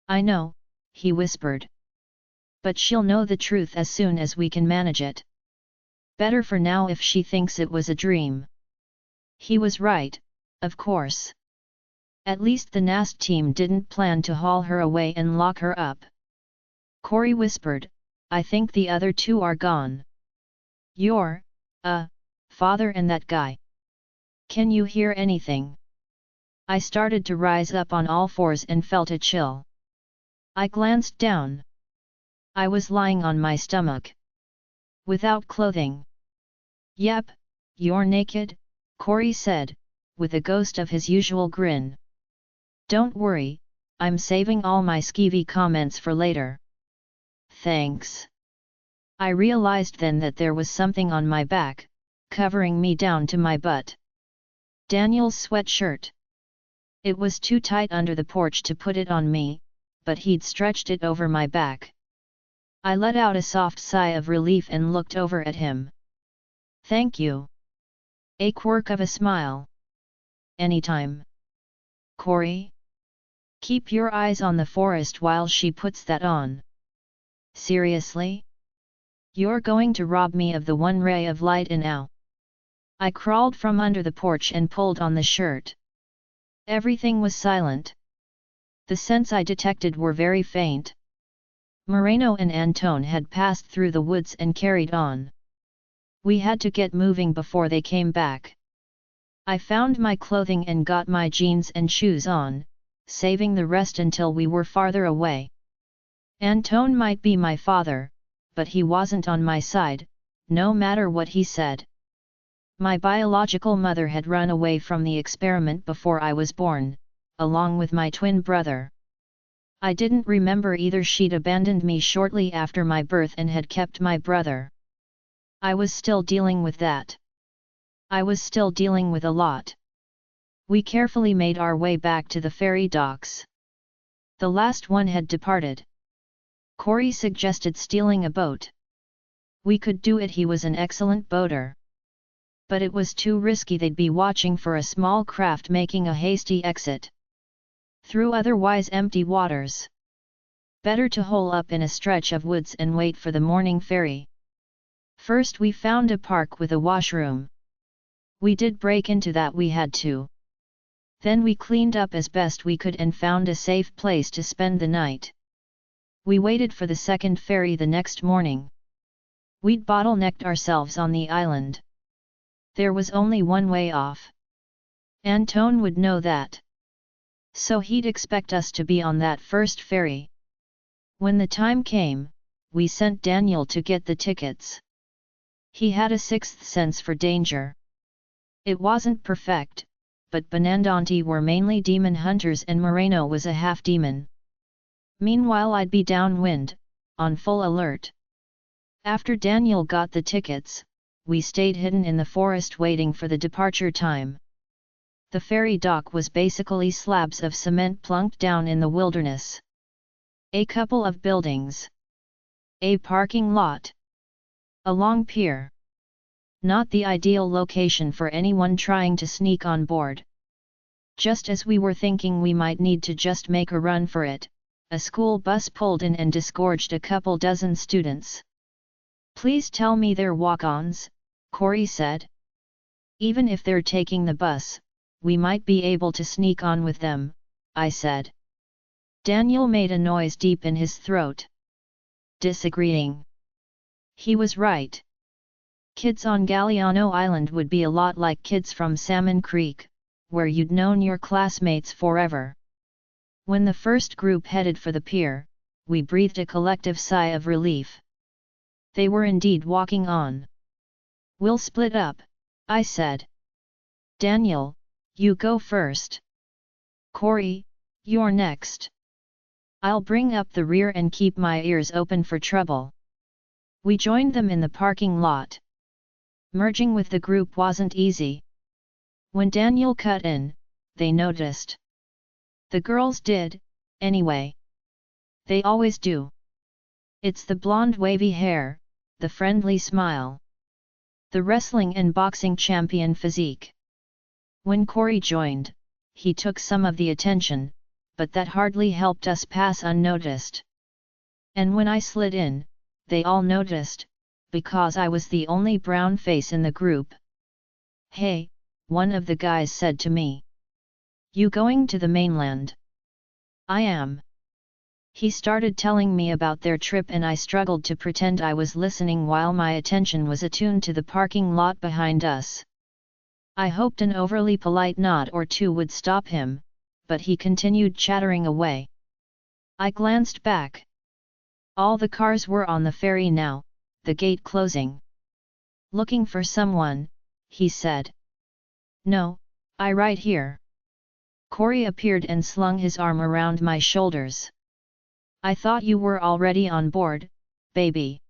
I know, he whispered. But she'll know the truth as soon as we can manage it. Better for now if she thinks it was a dream. He was right, of course. At least the NAST team didn't plan to haul her away and lock her up. Corey whispered, I think the other two are gone. Your, father and that guy. Can you hear anything? I started to rise up on all fours and felt a chill. I glanced down. I was lying on my stomach. Without clothing. Yep, you're naked, Corey said, with a ghost of his usual grin. Don't worry, I'm saving all my skeevy comments for later. Thanks. I realized then that there was something on my back, covering me down to my butt. Daniel's sweatshirt. It was too tight under the porch to put it on me, but he'd stretched it over my back. I let out a soft sigh of relief and looked over at him. Thank you. A quirk of a smile. Anytime. Corey? Keep your eyes on the forest while she puts that on. Seriously? You're going to rob me of the one ray of light in now. I crawled from under the porch and pulled on the shirt. Everything was silent. The scents I detected were very faint. Moreno and Antone had passed through the woods and carried on. We had to get moving before they came back. I found my clothing and got my jeans and shoes on, saving the rest until we were farther away. Antone might be my father, but he wasn't on my side, no matter what he said. My biological mother had run away from the experiment before I was born, along with my twin brother. I didn't remember either. She'd abandoned me shortly after my birth and had kept my brother. I was still dealing with that. I was still dealing with a lot. We carefully made our way back to the ferry docks. The last one had departed. Corey suggested stealing a boat. We could do it. He was an excellent boater. But it was too risky. They'd be watching for a small craft making a hasty exit through otherwise empty waters. Better to hole up in a stretch of woods and wait for the morning ferry. First we found a park with a washroom. We did break into that. We had to. Then we cleaned up as best we could and found a safe place to spend the night. We waited for the second ferry the next morning. We'd bottlenecked ourselves on the island. There was only one way off. Antone would know that. So he'd expect us to be on that first ferry. When the time came, we sent Daniel to get the tickets. He had a sixth sense for danger. It wasn't perfect, but Benandanti were mainly demon hunters and Moreno was a half-demon. Meanwhile I'd be downwind, on full alert. After Daniel got the tickets, we stayed hidden in the forest waiting for the departure time. The ferry dock was basically slabs of cement plunked down in the wilderness. A couple of buildings. A parking lot. A long pier. Not the ideal location for anyone trying to sneak on board. Just as we were thinking we might need to just make a run for it, a school bus pulled in and disgorged a couple dozen students. Please tell me they're walk-ons, Corey said. Even if they're taking the bus, we might be able to sneak on with them, I said. Daniel made a noise deep in his throat. Disagreeing. He was right. Kids on Galliano Island would be a lot like kids from Salmon Creek, where you'd known your classmates forever. When the first group headed for the pier, we breathed a collective sigh of relief. They were indeed walking on. We'll split up, I said. Daniel, you go first. Corey, you're next. I'll bring up the rear and keep my ears open for trouble. We joined them in the parking lot. Merging with the group wasn't easy. When Daniel cut in, they noticed. The girls did, anyway. They always do. It's the blonde wavy hair, the friendly smile. The wrestling and boxing champion physique. When Corey joined, he took some of the attention, but that hardly helped us pass unnoticed. And when I slid in, they all noticed, because I was the only brown face in the group. Hey, one of the guys said to me. You going to the mainland? I am. He started telling me about their trip and I struggled to pretend I was listening while my attention was attuned to the parking lot behind us. I hoped an overly polite nod or two would stop him, but he continued chattering away. I glanced back. All the cars were on the ferry now, the gate closing. Looking for someone, he said. No, I right here. Corey appeared and slung his arm around my shoulders. I thought you were already on board, baby.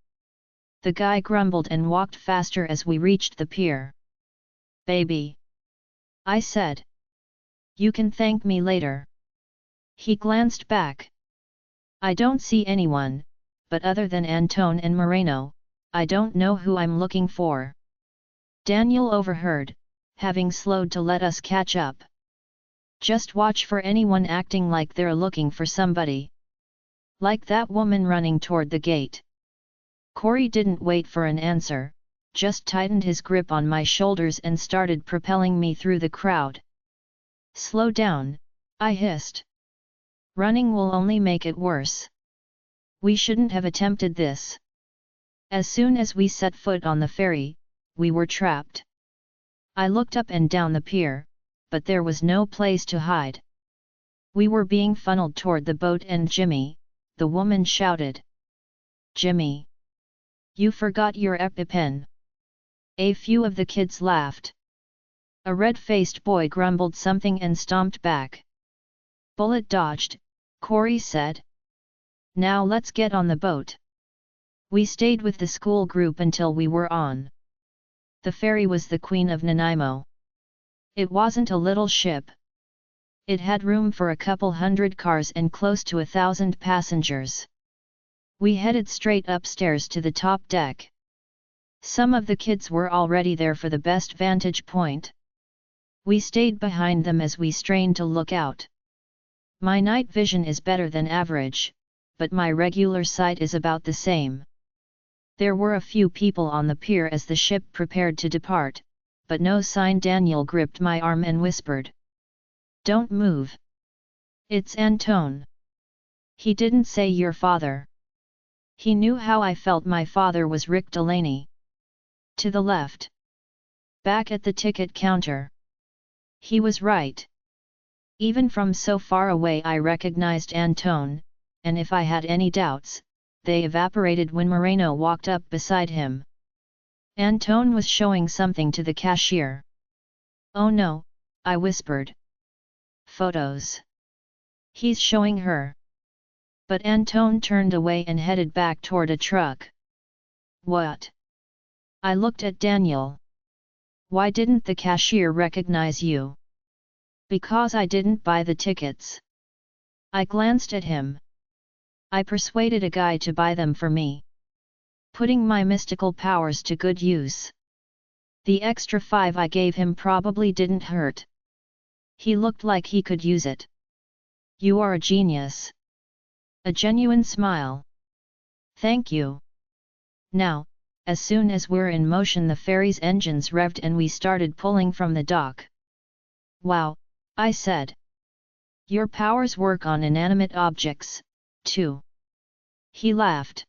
The guy grumbled and walked faster as we reached the pier. Baby. I said. You can thank me later. He glanced back. I don't see anyone, but other than Antone and Moreno, I don't know who I'm looking for. Daniel overheard, having slowed to let us catch up. Just watch for anyone acting like they're looking for somebody. Like that woman running toward the gate. Corey didn't wait for an answer, just tightened his grip on my shoulders and started propelling me through the crowd. Slow down, I hissed. Running will only make it worse. We shouldn't have attempted this. As soon as we set foot on the ferry, we were trapped. I looked up and down the pier, but there was no place to hide. We were being funneled toward the boat and Jimmy, the woman shouted. Jimmy! You forgot your EpiPen. A few of the kids laughed. A red-faced boy grumbled something and stomped back. Bullet dodged, Corey said. Now let's get on the boat. We stayed with the school group until we were on. The ferry was the Queen of Nanaimo. It wasn't a little ship. It had room for a couple hundred cars and close to 1,000 passengers. We headed straight upstairs to the top deck. Some of the kids were already there for the best vantage point. We stayed behind them as we strained to look out. My night vision is better than average, but my regular sight is about the same. There were a few people on the pier as the ship prepared to depart, but no sign. Daniel gripped my arm and whispered. Don't move. It's Antone. He didn't say your father. He knew how I felt. My father was Rick Delaney. To the left. Back at the ticket counter. He was right. Even from so far away I recognized Antone, and if I had any doubts, they evaporated when Moreno walked up beside him. Antone was showing something to the cashier. Oh no, I whispered. Photos. He's showing her. But Antone turned away and headed back toward a truck. What? I looked at Daniel. Why didn't the cashier recognize you? Because I didn't buy the tickets. I glanced at him. I persuaded a guy to buy them for me. Putting my mystical powers to good use. The extra 5 I gave him probably didn't hurt. He looked like he could use it. You are a genius. A genuine smile. Thank you. Now, as soon as we're in motion, the ferry's engines revved and we started pulling from the dock. Wow, I said. Your powers work on inanimate objects, too. He laughed.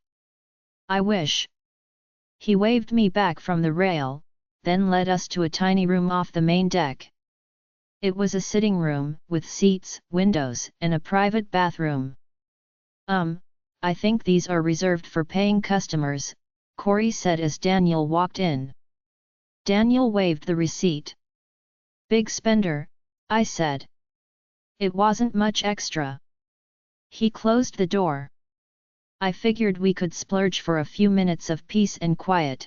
I wish. He waved me back from the rail, then led us to a tiny room off the main deck. It was a sitting room, with seats, windows, and a private bathroom. I think these are reserved for paying customers, Corey said as Daniel walked in. Daniel waved the receipt. Big spender, I said. It wasn't much extra. He closed the door. I figured we could splurge for a few minutes of peace and quiet.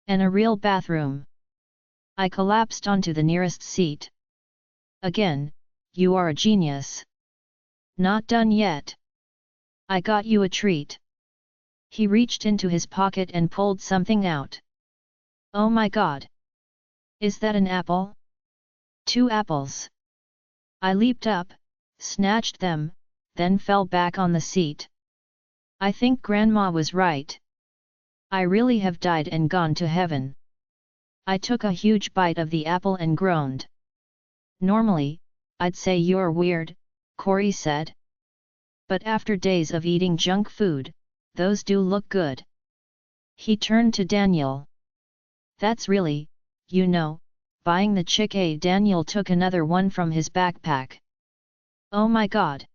And a real bathroom. I collapsed onto the nearest seat. Again, you are a genius. Not done yet. I got you a treat. He reached into his pocket and pulled something out. Oh my God! Is that an apple? 2 apples. I leaped up, snatched them, then fell back on the seat. I think Grandma was right. I really have died and gone to heaven. I took a huge bite of the apple and groaned. Normally, I'd say you're weird, Corey said. But after days of eating junk food, those do look good. He turned to Daniel. That's really, you know, buying the chick. Daniel took another one from his backpack. Oh my God!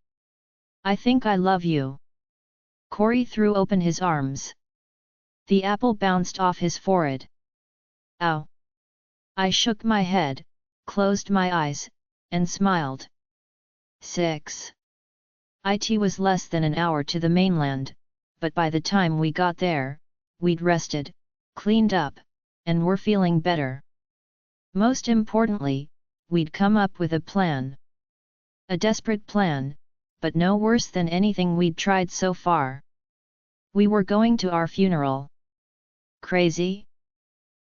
I think I love you. Corey threw open his arms. The apple bounced off his forehead. Ow! I shook my head, closed my eyes, and smiled. 6. It was less than an hour to the mainland, but by the time we got there, we'd rested, cleaned up, and were feeling better. Most importantly, we'd come up with a plan. A desperate plan, but no worse than anything we'd tried so far. We were going to our funeral. Crazy?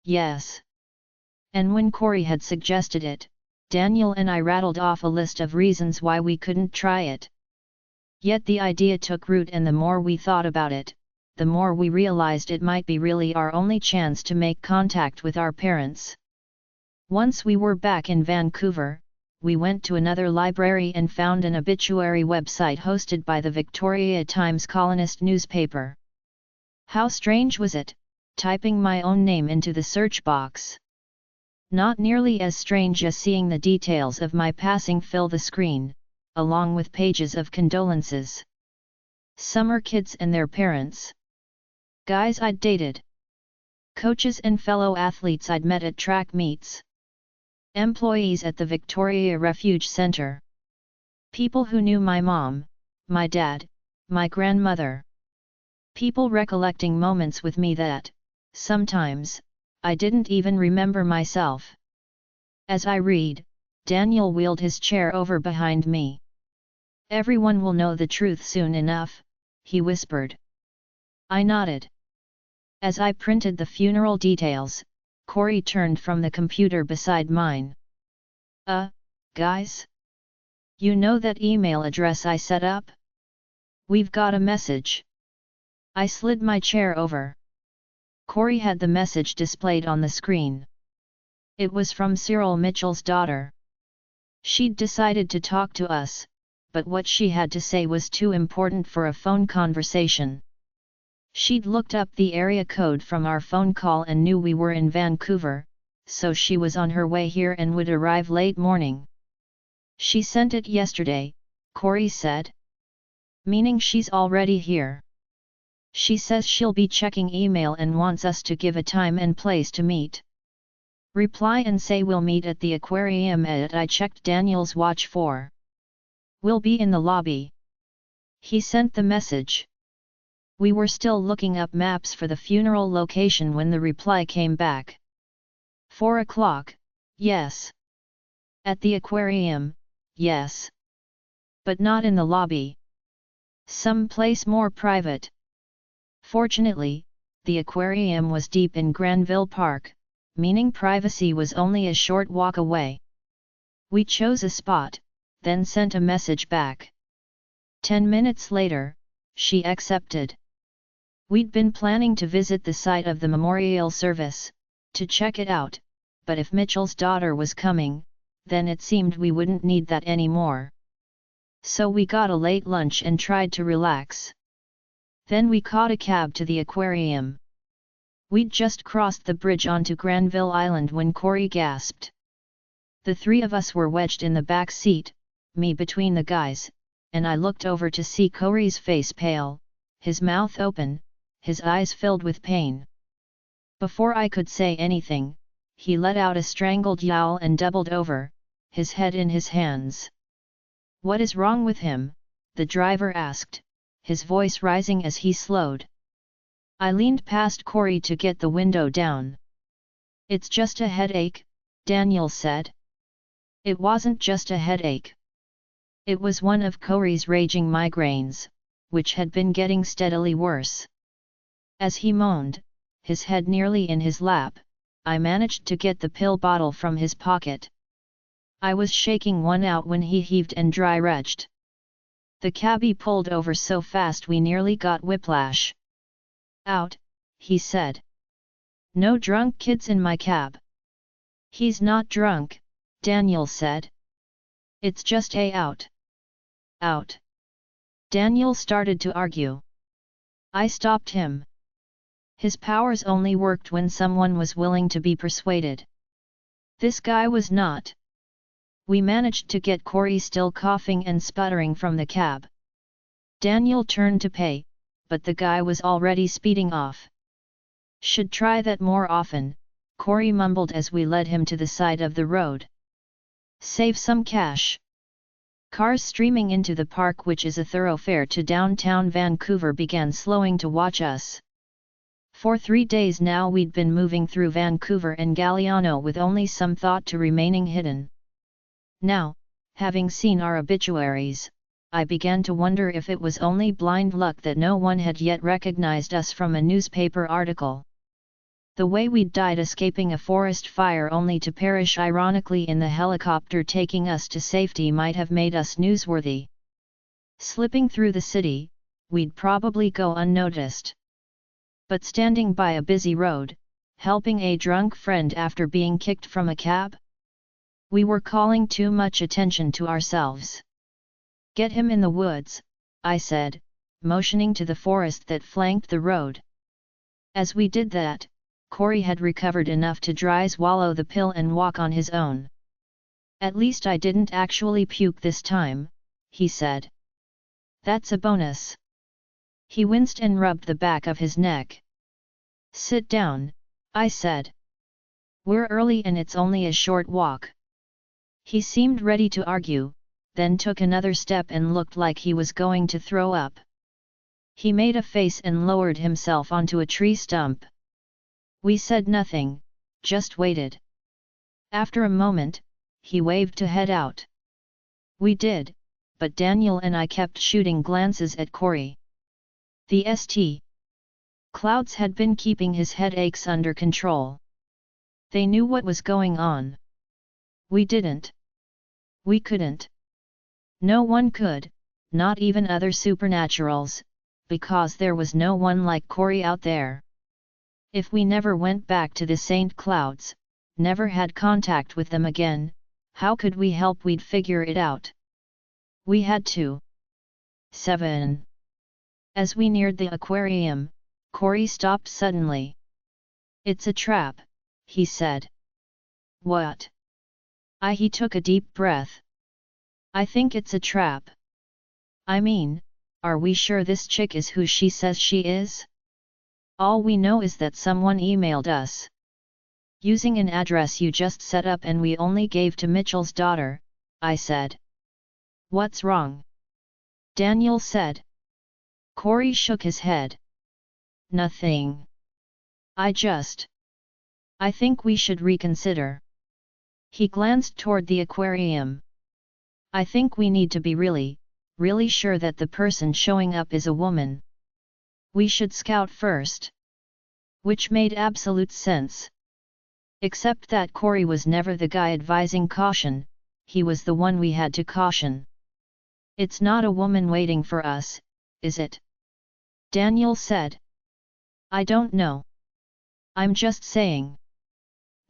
Yes. And when Corey had suggested it, Daniel and I rattled off a list of reasons why we couldn't try it. Yet the idea took root, and the more we thought about it, the more we realized it might be really our only chance to make contact with our parents. Once we were back in Vancouver, we went to another library and found an obituary website hosted by the Victoria Times colonist newspaper. How strange was it, typing my own name into the search box? Not nearly as strange as seeing the details of my passing fill the screen, along with pages of condolences. Summer kids and their parents. Guys I'd dated. Coaches and fellow athletes I'd met at track meets. Employees at the Victoria Refuge Centre. People who knew my mom, my dad, my grandmother. People recollecting moments with me that, sometimes, I didn't even remember myself. As I read, Daniel wheeled his chair over behind me. "Everyone will know the truth soon enough," he whispered. I nodded. As I printed the funeral details, Corey turned from the computer beside mine. Guys? You know that email address I set up? We've got a message." I slid my chair over. Corey had the message displayed on the screen. It was from Cyril Mitchell's daughter. She'd decided to talk to us, but what she had to say was too important for a phone conversation. She'd looked up the area code from our phone call and knew we were in Vancouver, so she was on her way here and would arrive late morning. "She sent it yesterday," Corey said. "Meaning she's already here. She says she'll be checking email and wants us to give a time and place to meet. Reply and say we'll meet at the aquarium at." I checked Daniel's watch. "We'll be in the lobby." He sent the message. We were still looking up maps for the funeral location when the reply came back. 4 o'clock, yes. At the aquarium, yes. But not in the lobby. Some place more private. Fortunately, the aquarium was deep in Granville Park, meaning privacy was only a short walk away. We chose a spot, then sent a message back. 10 minutes later, she accepted. We'd been planning to visit the site of the memorial service, to check it out, but if Mitchell's daughter was coming, then it seemed we wouldn't need that anymore. So we got a late lunch and tried to relax. Then we caught a cab to the aquarium. We'd just crossed the bridge onto Granville Island when Corey gasped. The three of us were wedged in the back seat, me between the guys, and I looked over to see Corey's face pale, his mouth open, his eyes filled with pain. Before I could say anything, he let out a strangled yowl and doubled over, his head in his hands. "What is wrong with him?" the driver asked, his voice rising as he slowed. I leaned past Corey to get the window down. "It's just a headache," Daniel said. It wasn't just a headache. It was one of Corey's raging migraines, which had been getting steadily worse. As he moaned, his head nearly in his lap, I managed to get the pill bottle from his pocket. I was shaking one out when he heaved and dry-retched. The cabbie pulled over so fast we nearly got whiplash. "Out," he said. "No drunk kids in my cab." "He's not drunk," Daniel said. "It's just out." "Out." Daniel started to argue. I stopped him. His powers only worked when someone was willing to be persuaded. This guy was not. We managed to get Corey still coughing and sputtering from the cab. Daniel turned to pay, but the guy was already speeding off. "Should try that more often," Corey mumbled as we led him to the side of the road. "Save some cash." Cars streaming into the park, which is a thoroughfare to downtown Vancouver, began slowing to watch us. For 3 days now we'd been moving through Vancouver and Galliano with only some thought to remaining hidden. Now, having seen our obituaries, I began to wonder if it was only blind luck that no one had yet recognized us from a newspaper article. The way we'd died escaping a forest fire only to perish ironically in the helicopter taking us to safety might have made us newsworthy. Slipping through the city, we'd probably go unnoticed. But standing by a busy road, helping a drunk friend after being kicked from a cab? We were calling too much attention to ourselves. "Get him in the woods," I said, motioning to the forest that flanked the road. As we did that, Corey had recovered enough to dry swallow the pill and walk on his own. "At least I didn't actually puke this time," he said. "That's a bonus." He winced and rubbed the back of his neck. "Sit down," I said. "We're early and it's only a short walk." He seemed ready to argue, then took another step and looked like he was going to throw up. He made a face and lowered himself onto a tree stump. We said nothing, just waited. After a moment, he waved to head out. We did, but Daniel and I kept shooting glances at Corey. The St. Clouds had been keeping his headaches under control. They knew what was going on. We didn't. We couldn't. No one could, not even other supernaturals, because there was no one like Corey out there. If we never went back to the St. Clouds, never had contact with them again, how could we help? We'd figure it out. We had to. 7. As we neared the aquarium, Corey stopped suddenly. "It's a trap," he said. "What?" He took a deep breath. "I think it's a trap. I mean, are we sure this chick is who she says she is? All we know is that someone emailed us using an address you just set up and we only gave to Mitchell's daughter," I said. "What's wrong?" Daniel said. Corey shook his head. "Nothing. I think we should reconsider." He glanced toward the aquarium. "I think we need to be really sure that the person showing up is a woman. We should scout first." Which made absolute sense. Except that Corey was never the guy advising caution, he was the one we had to caution. "It's not a woman waiting for us, is it?" Daniel said. "I don't know. I'm just saying."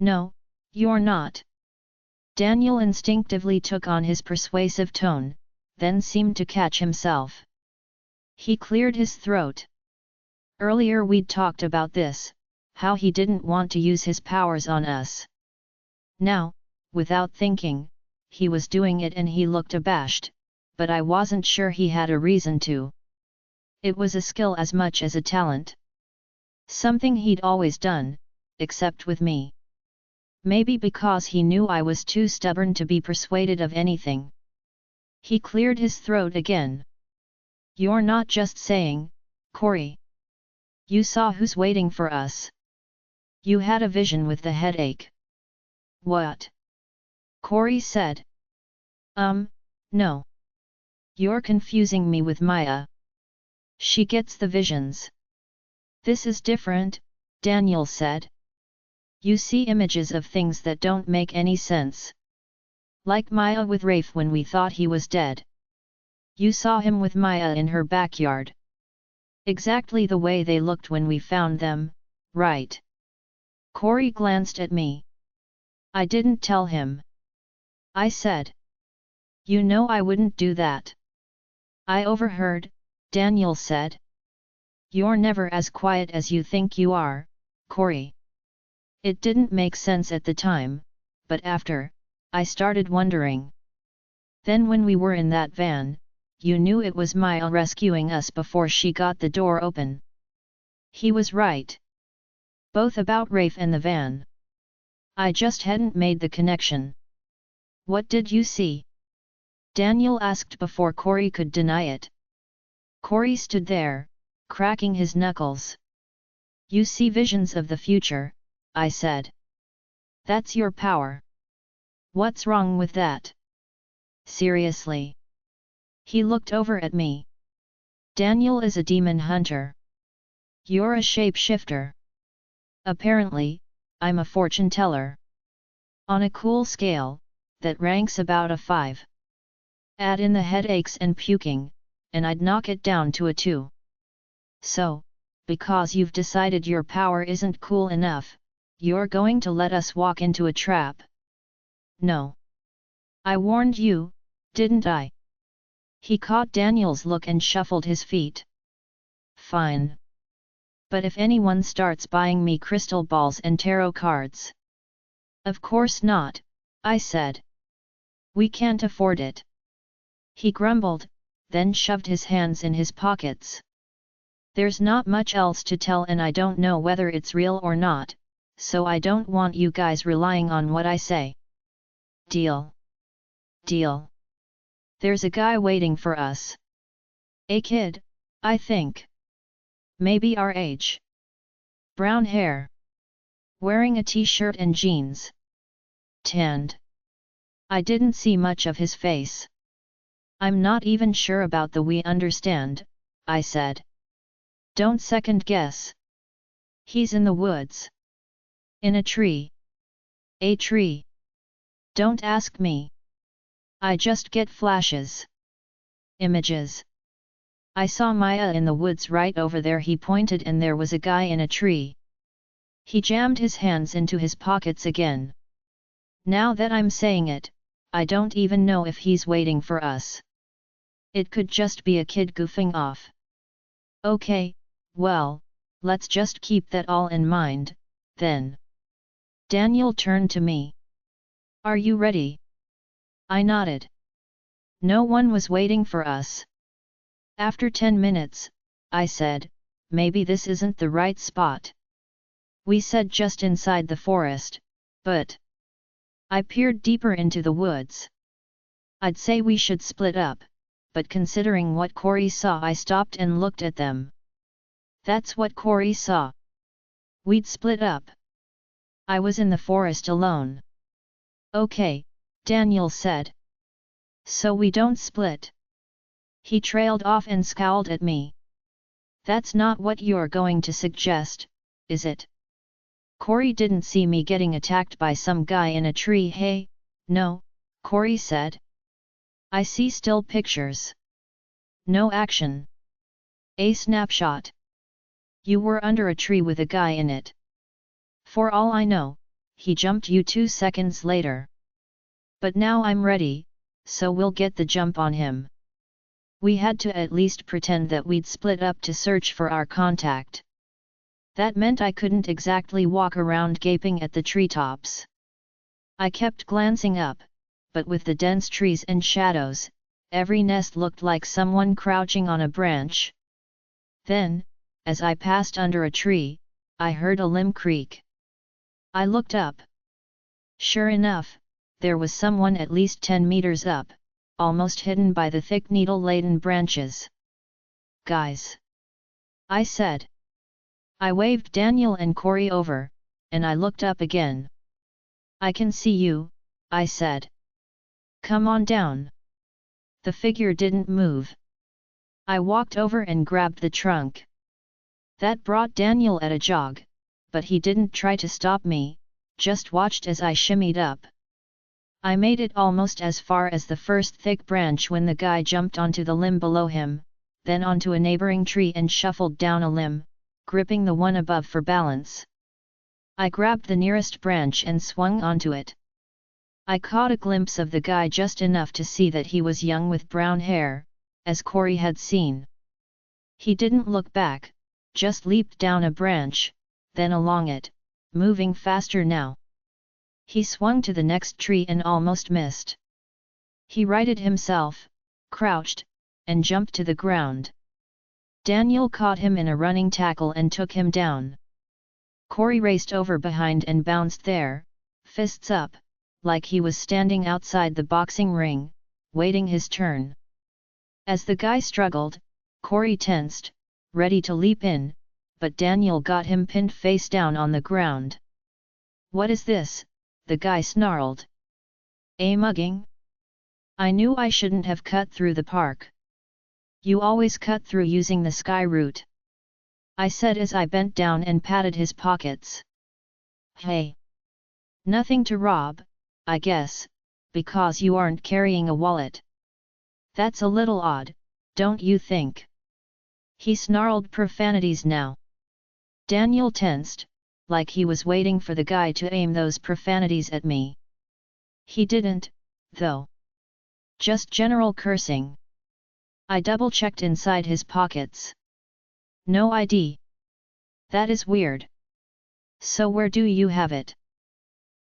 "No, you're not." Daniel instinctively took on his persuasive tone, then seemed to catch himself. He cleared his throat. Earlier we'd talked about this, how he didn't want to use his powers on us. Now, without thinking, he was doing it and he looked abashed, but I wasn't sure he had a reason to. It was a skill as much as a talent. Something he'd always done, except with me. Maybe because he knew I was too stubborn to be persuaded of anything. He cleared his throat again. "You're not just saying, Corey. You saw who's waiting for us. You had a vision with the headache." "What?" Corey said. No. You're confusing me with Maya. She gets the visions." "This is different," Daniel said. "You see images of things that don't make any sense. Like Maya with Rafe when we thought he was dead. You saw him with Maya in her backyard. Exactly the way they looked when we found them, right?" Corey glanced at me. "I didn't tell him," I said. "You know I wouldn't do that." "I overheard," Daniel said. "You're never as quiet as you think you are, Corey." It didn't make sense at the time, but after, I started wondering. Then when we were in that van, you knew it was Maya rescuing us before she got the door open. He was right. Both about Rafe and the van. I just hadn't made the connection. "What did you see?" Daniel asked before Corey could deny it. Corey stood there, cracking his knuckles. "You see visions of the future," I said. "That's your power. What's wrong with that?" seriously. He looked over at me. Daniel is a demon hunter. You're a shapeshifter. Apparently, I'm a fortune teller. On a cool scale, that ranks about a 5. Add in the headaches and puking, and I'd knock it down to a 2. So, because you've decided your power isn't cool enough, you're going to let us walk into a trap? No. I warned you, didn't I? He caught Daniel's look and shuffled his feet. Fine. But if anyone starts buying me crystal balls and tarot cards? Of course not, I said. We can't afford it. He grumbled, then shoved his hands in his pockets. There's not much else to tell and I don't know whether it's real or not, so I don't want you guys relying on what I say. Deal. Deal. There's a guy waiting for us. A kid, I think. Maybe our age. Brown hair. Wearing a t-shirt and jeans. Tanned. I didn't see much of his face. I'm not even sure about the we understand, I said. Don't second guess. He's in the woods. In a tree. A tree. Don't ask me. I just get flashes. Images. I saw Maya in the woods right over there, he pointed, and there was a guy in a tree. He jammed his hands into his pockets again. Now that I'm saying it, I don't even know if he's waiting for us. It could just be a kid goofing off. Okay, well, let's just keep that all in mind, then. Daniel turned to me. Are you ready? I nodded. No one was waiting for us. After 10 minutes, I said, maybe this isn't the right spot. We said just inside the forest, but... I peered deeper into the woods. I'd say we should split up, but considering what Corey saw, I stopped and looked at them. That's what Corey saw. We'd split up. I was in the forest alone. Okay, Daniel said. So we don't split. He trailed off and scowled at me. That's not what you're going to suggest, is it? Corey didn't see me getting attacked by some guy in a tree. Hey, no, Corey said. I see still pictures. No action. A snapshot. You were under a tree with a guy in it. For all I know, he jumped you 2 seconds later. But now I'm ready, so we'll get the jump on him. We had to at least pretend that we'd split up to search for our contact. That meant I couldn't exactly walk around gaping at the treetops. I kept glancing up, but with the dense trees and shadows, every nest looked like someone crouching on a branch. Then, as I passed under a tree, I heard a limb creak. I looked up. Sure enough, there was someone at least 10 meters up, almost hidden by the thick needle-laden branches. Guys! I said. I waved Daniel and Corey over, and I looked up again. I can see you, I said. Come on down. The figure didn't move. I walked over and grabbed the trunk. That brought Daniel at a jog, but he didn't try to stop me, just watched as I shimmied up. I made it almost as far as the first thick branch when the guy jumped onto the limb below him, then onto a neighboring tree and shuffled down a limb, gripping the one above for balance. I grabbed the nearest branch and swung onto it. I caught a glimpse of the guy just enough to see that he was young with brown hair, as Corey had seen. He didn't look back, just leaped down a branch, then along it, moving faster now. He swung to the next tree and almost missed. He righted himself, crouched, and jumped to the ground. Daniel caught him in a running tackle and took him down. Corey raced over behind and bounced there, fists up, like he was standing outside the boxing ring, waiting his turn. As the guy struggled, Corey tensed, ready to leap in, but Daniel got him pinned face down on the ground. What is this? The guy snarled. A mugging? I knew I shouldn't have cut through the park. You always cut through using the sky route, I said as I bent down and patted his pockets. Hey! Nothing to rob, I guess, because you aren't carrying a wallet. That's a little odd, don't you think? He snarled profanities now. Daniel tensed, like he was waiting for the guy to aim those profanities at me. He didn't, though. Just general cursing. I double-checked inside his pockets. No ID. That is weird. So where do you have it?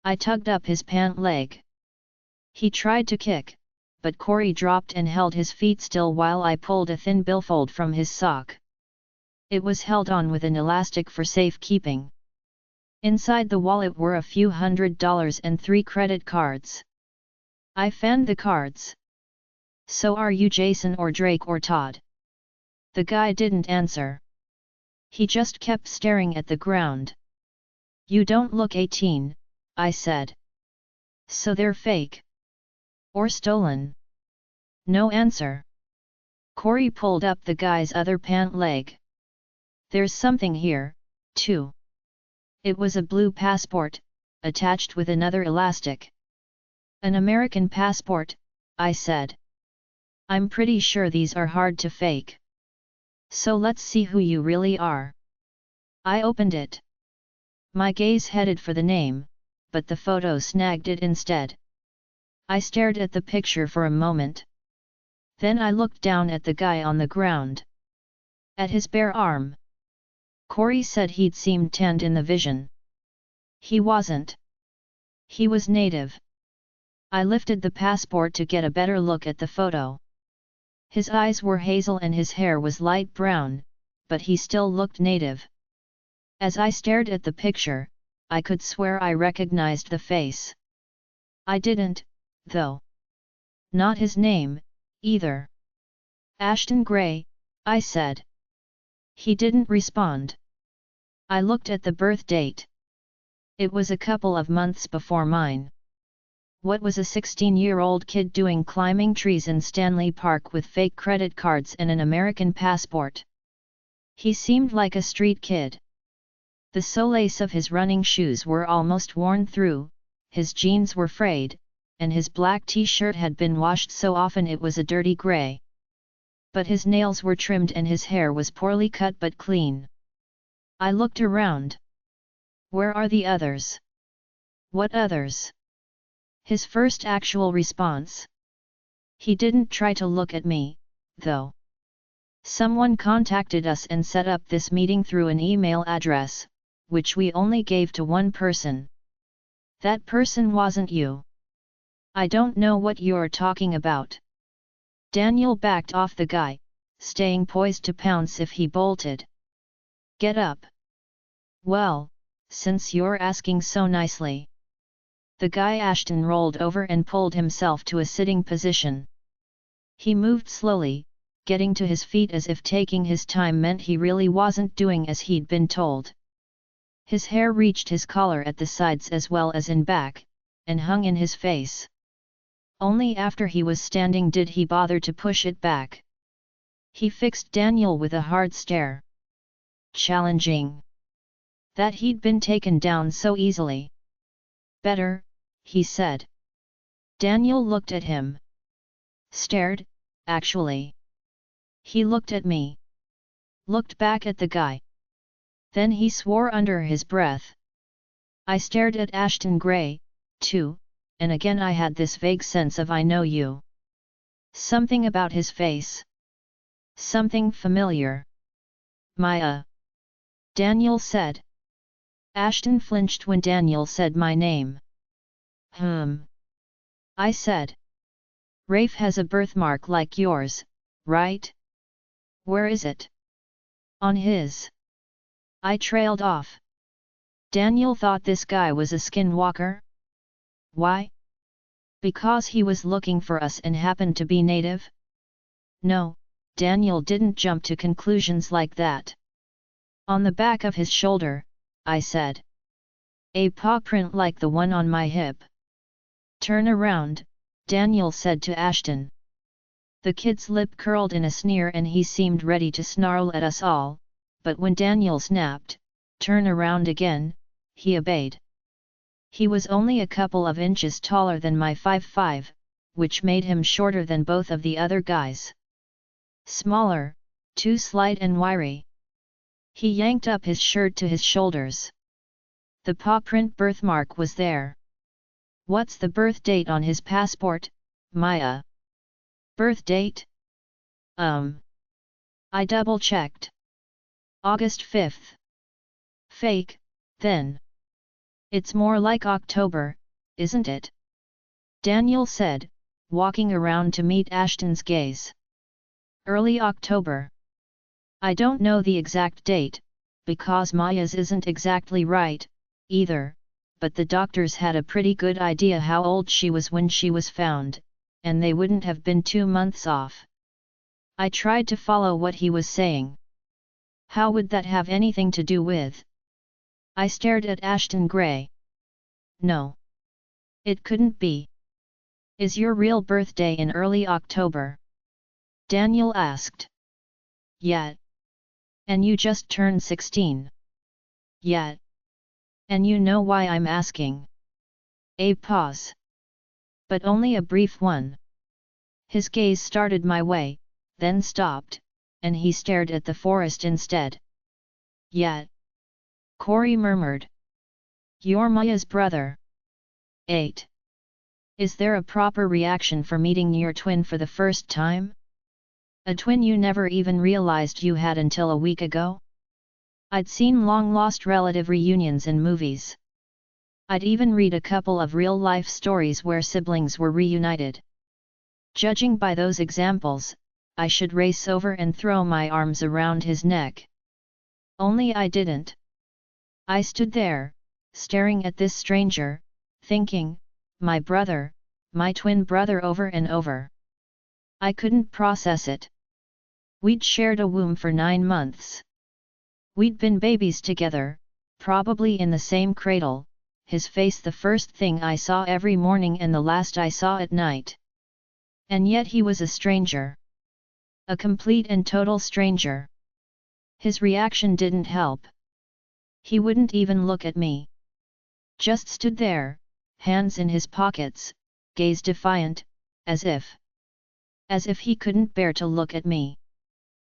I tugged up his pant leg. He tried to kick, but Corey dropped and held his feet still while I pulled a thin billfold from his sock. It was held on with an elastic for safekeeping. Inside the wallet were a few $100s and 3 credit cards. I fanned the cards. So are you Jason or Drake or Todd? The guy didn't answer. He just kept staring at the ground. You don't look 18, I said. So they're fake? Or stolen? No answer. Corey pulled up the guy's other pant leg. There's something here, too. It was a blue passport, attached with another elastic. An American passport, I said. I'm pretty sure these are hard to fake. So let's see who you really are. I opened it. My gaze headed for the name, but the photo snagged it instead. I stared at the picture for a moment. Then I looked down at the guy on the ground. At his bare arm. Corey said he'd seemed tanned in the vision. He wasn't. He was native. I lifted the passport to get a better look at the photo. His eyes were hazel and his hair was light brown, but he still looked native. As I stared at the picture, I could swear I recognized the face. I didn't, though. Not his name, either. Ashton Gray, I said. He didn't respond. I looked at the birth date. It was a couple of months before mine. What was a 16-year-old kid doing climbing trees in Stanley Park with fake credit cards and an American passport? He seemed like a street kid. The solace of his running shoes were almost worn through, his jeans were frayed, and his black t-shirt had been washed so often it was a dirty gray. But his nails were trimmed and his hair was poorly cut but clean. I looked around. Where are the others? What others? His first actual response. He didn't try to look at me, though. Someone contacted us and set up this meeting through an email address, which we only gave to one person. That person wasn't you. I don't know what you're talking about. Daniel backed off the guy, staying poised to pounce if he bolted. Get up. Well, since you're asking so nicely. The guy Ashton rolled over and pulled himself to a sitting position. He moved slowly, getting to his feet as if taking his time meant he really wasn't doing as he'd been told. His hair reached his collar at the sides as well as in back, and hung in his face. Only after he was standing did he bother to push it back. He fixed Daniel with a hard stare. Challenging. That he'd been taken down so easily. Better, he said. Daniel looked at him. Stared, actually. He looked at me. Looked back at the guy. Then he swore under his breath. I stared at Ashton Gray, too, and again I had this vague sense of I know you. Something about his face. Something familiar. Maya. Daniel said. Ashton flinched when Daniel said my name. I said. Rafe has a birthmark like yours, right? Where is it? On his. I trailed off. Daniel thought this guy was a skinwalker? Why? Because he was looking for us and happened to be native? No, Daniel didn't jump to conclusions like that. On the back of his shoulder, I said. A paw print like the one on my hip. Turn around, Daniel said to Ashton. The kid's lip curled in a sneer and he seemed ready to snarl at us all, but when Daniel snapped, "Turn around again," he obeyed. He was only a couple of inches taller than my 5'5", which made him shorter than both of the other guys. Smaller, too slight and wiry. He yanked up his shirt to his shoulders. The paw print birthmark was there. "What's the birth date on his passport, Maya?" "Birth date? I double-checked. August 5th. Fake, then. It's more like October, isn't it?" Daniel said, walking around to meet Ashton's gaze. "Early October. I don't know the exact date, because Maya's isn't exactly right, either, but the doctors had a pretty good idea how old she was when she was found, and they wouldn't have been 2 months off." I tried to follow what he was saying. How would that have anything to do with? I stared at Ashton Gray. No. It couldn't be. "Is your real birthday in early October?" Daniel asked. "Yeah." "And you just turned 16. "Yeah." "And you know why I'm asking?" A pause. But only a brief one. His gaze started my way, then stopped, and he stared at the forest instead. "Yeah." Corey murmured. "You're Maya's brother." 8. Is there a proper reaction for meeting your twin for the first time? A twin you never even realized you had until a week ago? I'd seen long-lost relative reunions in movies. I'd even read a couple of real-life stories where siblings were reunited. Judging by those examples, I should race over and throw my arms around his neck. Only I didn't. I stood there, staring at this stranger, thinking, my brother, my twin brother, over and over. I couldn't process it. We'd shared a womb for 9 months. We'd been babies together, probably in the same cradle, his face the first thing I saw every morning and the last I saw at night. And yet he was a stranger. A complete and total stranger. His reaction didn't help. He wouldn't even look at me. Just stood there, hands in his pockets, gaze defiant, as if he couldn't bear to look at me.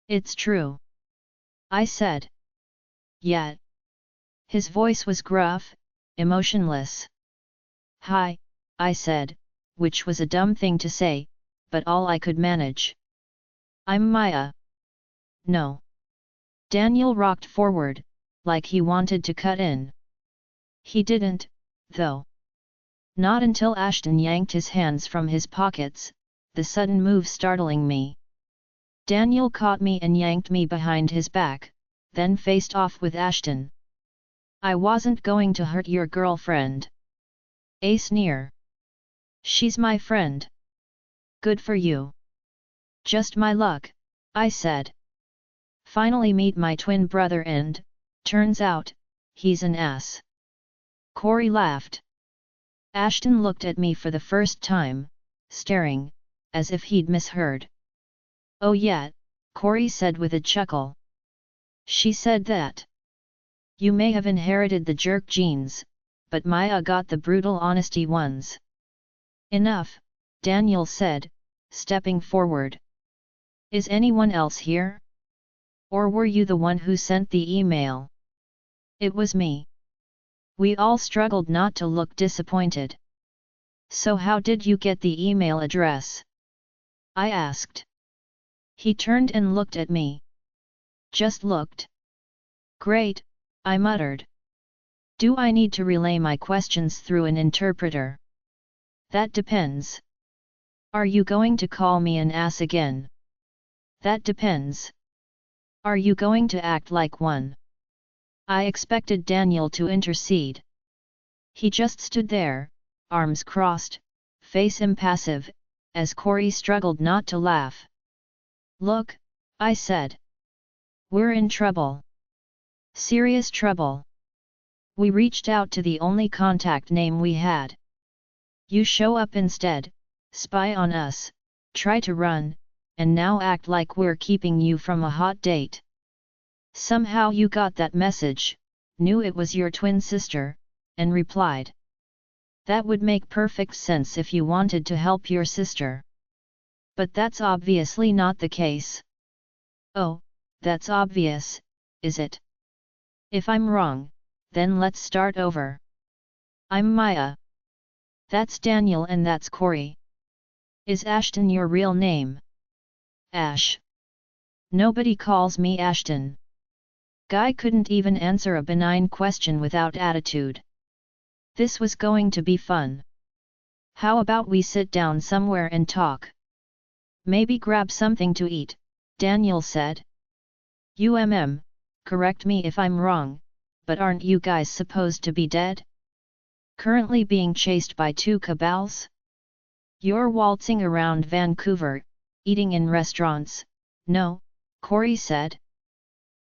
"It's true," I said. "Yeah." His voice was gruff, emotionless. "Hi," I said, which was a dumb thing to say, but all I could manage. "I'm Maya." "No." Daniel rocked forward, like he wanted to cut in. He didn't, though. Not until Ashton yanked his hands from his pockets, the sudden move startling me. Daniel caught me and yanked me behind his back, then faced off with Ashton. "I wasn't going to hurt your girlfriend." A sneer. "She's my friend." "Good for you." "Just my luck," I said. "Finally meet my twin brother and, turns out, he's an ass." Corey laughed. Ashton looked at me for the first time, staring, as if he'd misheard. "Oh yeah," Corey said with a chuckle. "She said that. You may have inherited the jerk genes, but Maya got the brutal honesty ones." "Enough," Daniel said, stepping forward. "Is anyone else here? Or were you the one who sent the email?" "It was me." We all struggled not to look disappointed. "So how did you get the email address?" I asked. He turned and looked at me. "Just looked." "Great," I muttered. "Do I need to relay my questions through an interpreter?" "That depends." "Are you going to call me an ass again?" "That depends." "Are you going to act like one?" I expected Daniel to intercede. He just stood there, arms crossed, face impassive, as Corey struggled not to laugh. "Look," I said. "We're in trouble. Serious trouble. We reached out to the only contact name we had. You show up instead, spy on us, try to run, and now act like we're keeping you from a hot date. Somehow you got that message, knew it was your twin sister, and replied. That would make perfect sense if you wanted to help your sister. But that's obviously not the case. Oh, that's obvious, is it? If I'm wrong, then let's start over. I'm Maya. That's Daniel and that's Corey. Is Ashton your real name? Ash. Nobody calls me Ashton. Guy couldn't even answer a benign question without attitude. This was going to be fun. How about we sit down somewhere and talk? Maybe grab something to eat, Daniel said. Correct me if I'm wrong, but aren't you guys supposed to be dead? Currently being chased by two cabals? You're waltzing around Vancouver, eating in restaurants. No, Corey said.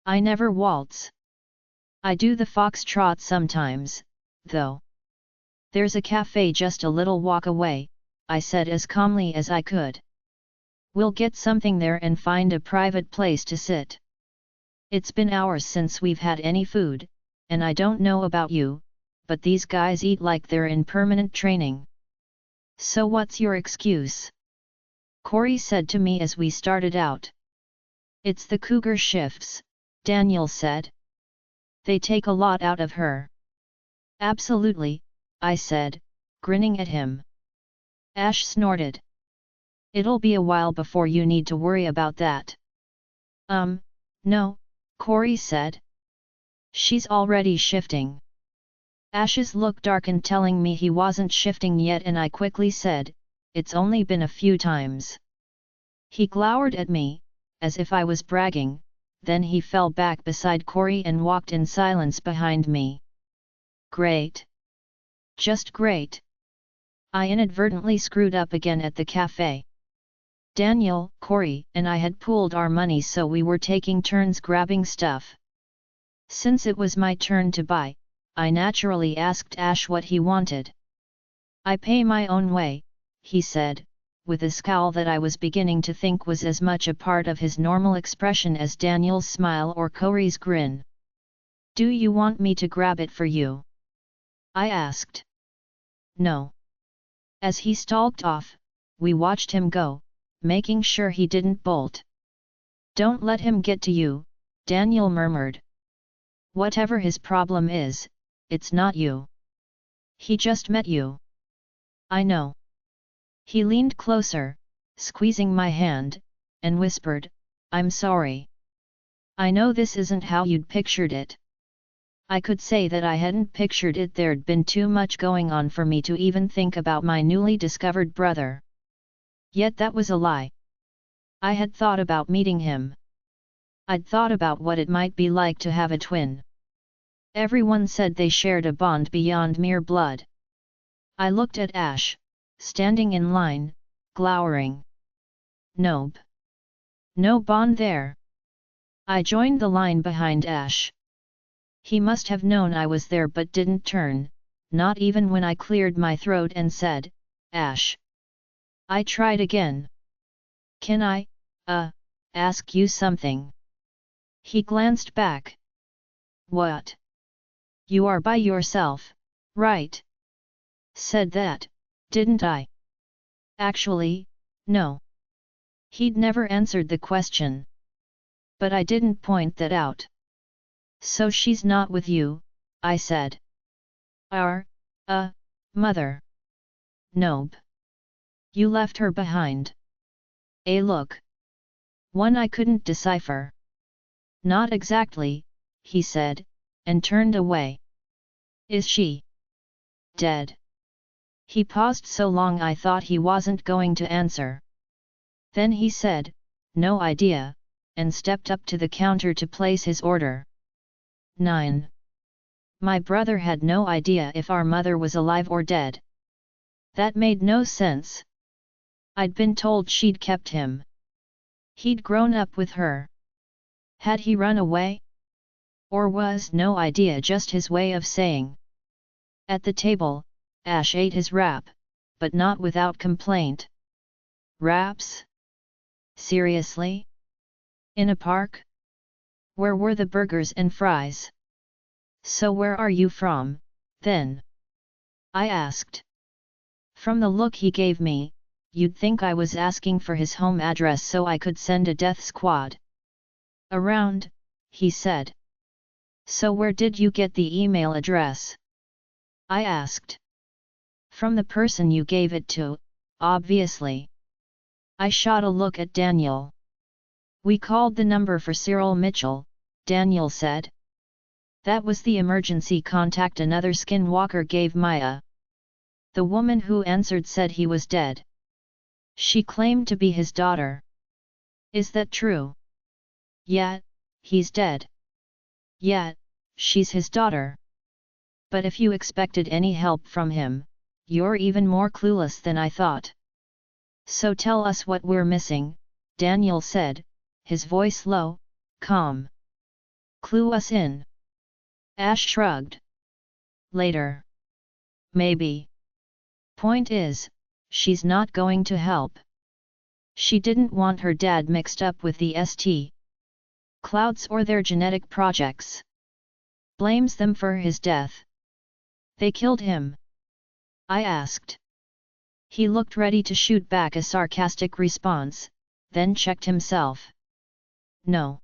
I never waltz. I do the foxtrot sometimes, though. There's a cafe just a little walk away, I said as calmly as I could. We'll get something there and find a private place to sit. It's been hours since we've had any food, and I don't know about you, but these guys eat like they're in permanent training. So what's your excuse? Corey said to me as we started out. It's the cougar shifts, Daniel said. They take a lot out of her. Absolutely, I said, grinning at him. Ash snorted. It'll be a while before you need to worry about that. No, Corey said. She's already shifting. Ash's look darkened, telling me he wasn't shifting yet, and I quickly said, it's only been a few times. He glowered at me, as if I was bragging, then he fell back beside Corey and walked in silence behind me. Great. Just great. I inadvertently screwed up again at the cafe. Daniel, Corey, and I had pooled our money, so we were taking turns grabbing stuff. Since it was my turn to buy, I naturally asked Ash what he wanted. I pay my own way, he said, with a scowl that I was beginning to think was as much a part of his normal expression as Daniel's smile or Corey's grin. Do you want me to grab it for you? I asked. No. As he stalked off, we watched him go, making sure he didn't bolt. Don't let him get to you, Daniel murmured. Whatever his problem is, it's not you. He just met you. I know. He leaned closer, squeezing my hand, and whispered, I'm sorry. I know this isn't how you'd pictured it. I could say that I hadn't pictured it. There'd been too much going on for me to even think about my newly discovered brother. Yet that was a lie. I had thought about meeting him. I'd thought about what it might be like to have a twin. Everyone said they shared a bond beyond mere blood. I looked at Ash, standing in line, glowering. Nope. No bond there. I joined the line behind Ash. He must have known I was there but didn't turn, not even when I cleared my throat and said, Ash. I tried again. Can I, ask you something? He glanced back. What? You are by yourself, right? Said that, didn't I? Actually, no. He'd never answered the question. But I didn't point that out. So she's not with you, I said. Mother. Nope. You left her behind. A look. One I couldn't decipher. Not exactly, he said, and turned away. Is she dead? He paused so long I thought he wasn't going to answer. Then he said, no idea, and stepped up to the counter to place his order. 9. My brother had no idea if our mother was alive or dead. That made no sense. I'd been told she'd kept him. He'd grown up with her. Had he run away? Or was no idea just his way of saying? At the table, Ash ate his wrap, but not without complaint. Wraps? Seriously? In a park? Where were the burgers and fries? So where are you from, then? I asked. From the look he gave me, you'd think I was asking for his home address so I could send a death squad. Around, he said. So where did you get the email address? I asked. From the person you gave it to, obviously. I shot a look at Daniel. We called the number for Cyril Mitchell, Daniel said. That was the emergency contact another skinwalker gave Maya. The woman who answered said he was dead. She claimed to be his daughter. Is that true? Yeah, he's dead. Yeah, she's his daughter. But if you expected any help from him, you're even more clueless than I thought. So tell us what we're missing, Daniel said, his voice low, calm. Clue us in. Ash shrugged. Later. Maybe. Point is, she's not going to help. She didn't want her dad mixed up with the St. Clouds or their genetic projects. Blames them for his death. They killed him? I asked. He looked ready to shoot back a sarcastic response, then checked himself. No.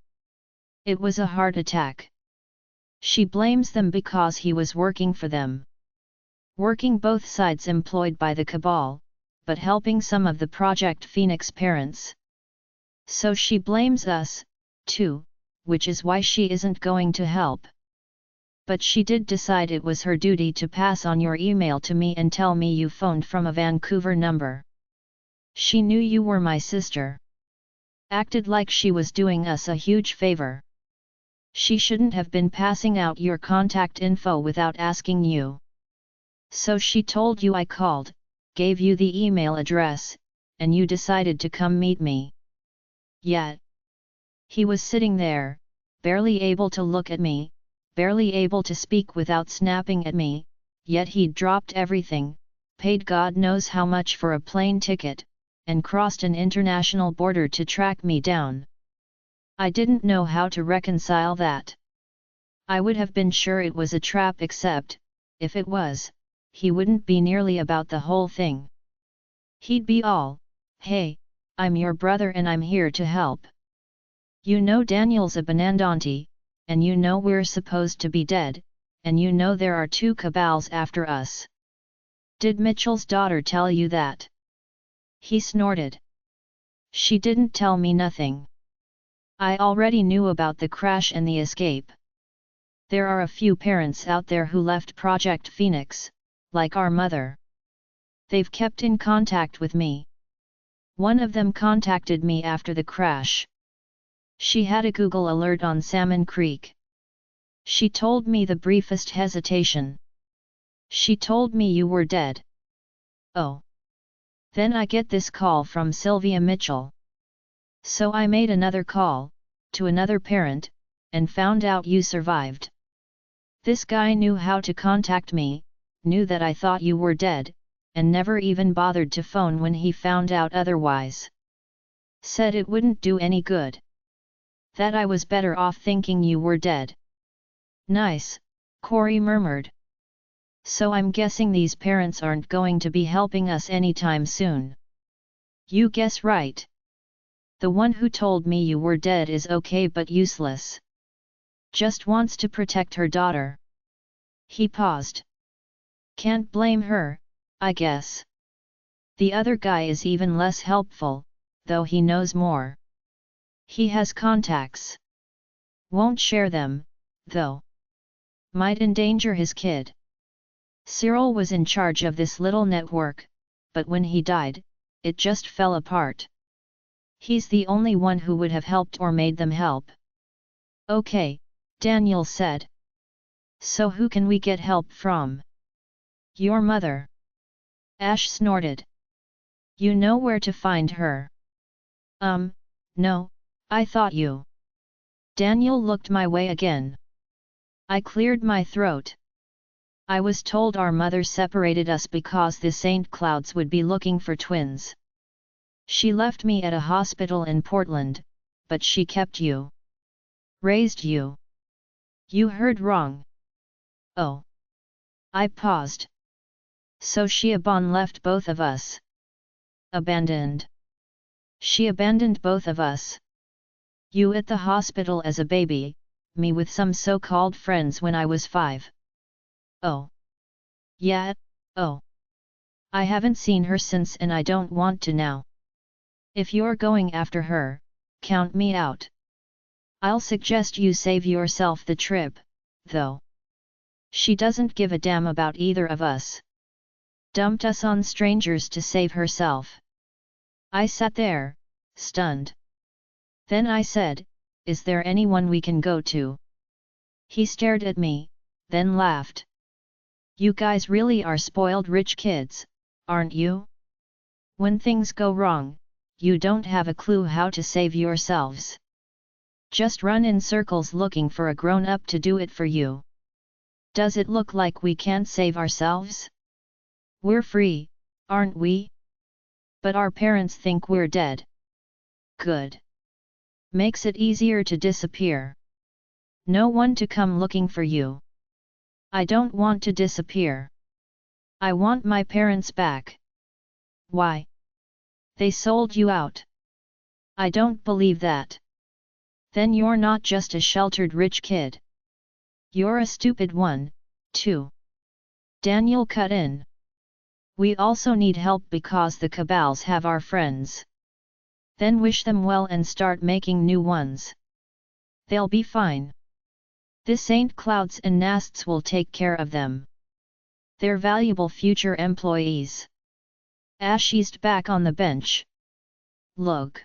It was a heart attack. She blames them because he was working for them. Working both sides employed by the cabal, but helping some of the Project Phoenix parents. So she blames us, too, which is why she isn't going to help. But she did decide it was her duty to pass on your email to me and tell me you phoned from a Vancouver number. She knew you were my sister. Acted like she was doing us a huge favor. She shouldn't have been passing out your contact info without asking you. So she told you I called, gave you the email address, and you decided to come meet me. Yet. He was sitting there, barely able to look at me, barely able to speak without snapping at me, yet he'd dropped everything, paid God knows how much for a plane ticket, and crossed an international border to track me down. I didn't know how to reconcile that. I would have been sure it was a trap, except, if it was, he wouldn't be nearly about the whole thing. He'd be all, "Hey, I'm your brother and I'm here to help. You know Daniel's a Benandanti, and you know we're supposed to be dead, and you know there are 2 cabals after us. Did Mitchell's daughter tell you that?" He snorted. She didn't tell me nothing. I already knew about the crash and the escape. There are a few parents out there who left Project Phoenix, like our mother. They've kept in contact with me. One of them contacted me after the crash. She had a Google alert on Salmon Creek. She told me the briefest hesitation. She told me you were dead. Oh. Then I get this call from Sylvia Mitchell. So I made another call, to another parent, and found out you survived. This guy knew how to contact me, knew that I thought you were dead, and never even bothered to phone when he found out otherwise. Said it wouldn't do any good. That I was better off thinking you were dead. Nice, Corey murmured. So I'm guessing these parents aren't going to be helping us anytime soon. You guess right. The one who told me you were dead is okay but useless. Just wants to protect her daughter. He paused. Can't blame her, I guess. The other guy is even less helpful, though he knows more. He has contacts. Won't share them, though. Might endanger his kid. Cyril was in charge of this little network, but when he died, it just fell apart. He's the only one who would have helped or made them help. Okay, Daniel said. So who can we get help from? Your mother. Ash snorted. You know where to find her. No, I thought you. Daniel looked my way again. I cleared my throat. I was told our mother separated us because the St. Clouds would be looking for twins. She left me at a hospital in Portland, but she kept you. Raised you. You heard wrong. Oh. I paused. So she left both of us. Abandoned. She abandoned both of us. You at the hospital as a baby, me with some so-called friends when I was 5. Oh. Yeah, oh. I haven't seen her since and I don't want to now. If you're going after her, count me out. I'll suggest you save yourself the trip, though. She doesn't give a damn about either of us. Dumped us on strangers to save herself. I sat there, stunned. Then I said, "Is there anyone we can go to?" He stared at me, then laughed. You guys really are spoiled rich kids, aren't you? When things go wrong, you don't have a clue how to save yourselves. Just run in circles looking for a grown-up to do it for you. Does it look like we can't save ourselves? We're free, aren't we? But our parents think we're dead. Good. Makes it easier to disappear. No one to come looking for you. I don't want to disappear. I want my parents back. Why? They sold you out. I don't believe that. Then you're not just a sheltered rich kid. You're a stupid one, too. Daniel cut in. We also need help because the cabals have our friends. Then wish them well and start making new ones. They'll be fine. This ain't Clouds and Nasts will take care of them. They're valuable future employees. Ash eased back on the bench. Look.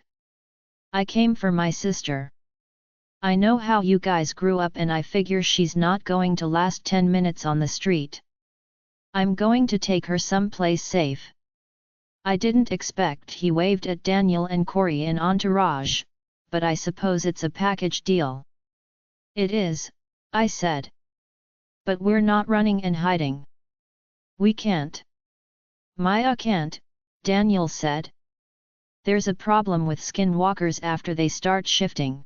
I came for my sister. I know how you guys grew up and I figure she's not going to last 10 minutes on the street. I'm going to take her someplace safe. I didn't expect he waved at Daniel and Corey in Entourage, but I suppose it's a package deal. It is, I said. But we're not running and hiding. We can't. Maya can't, Daniel said. There's a problem with skinwalkers after they start shifting.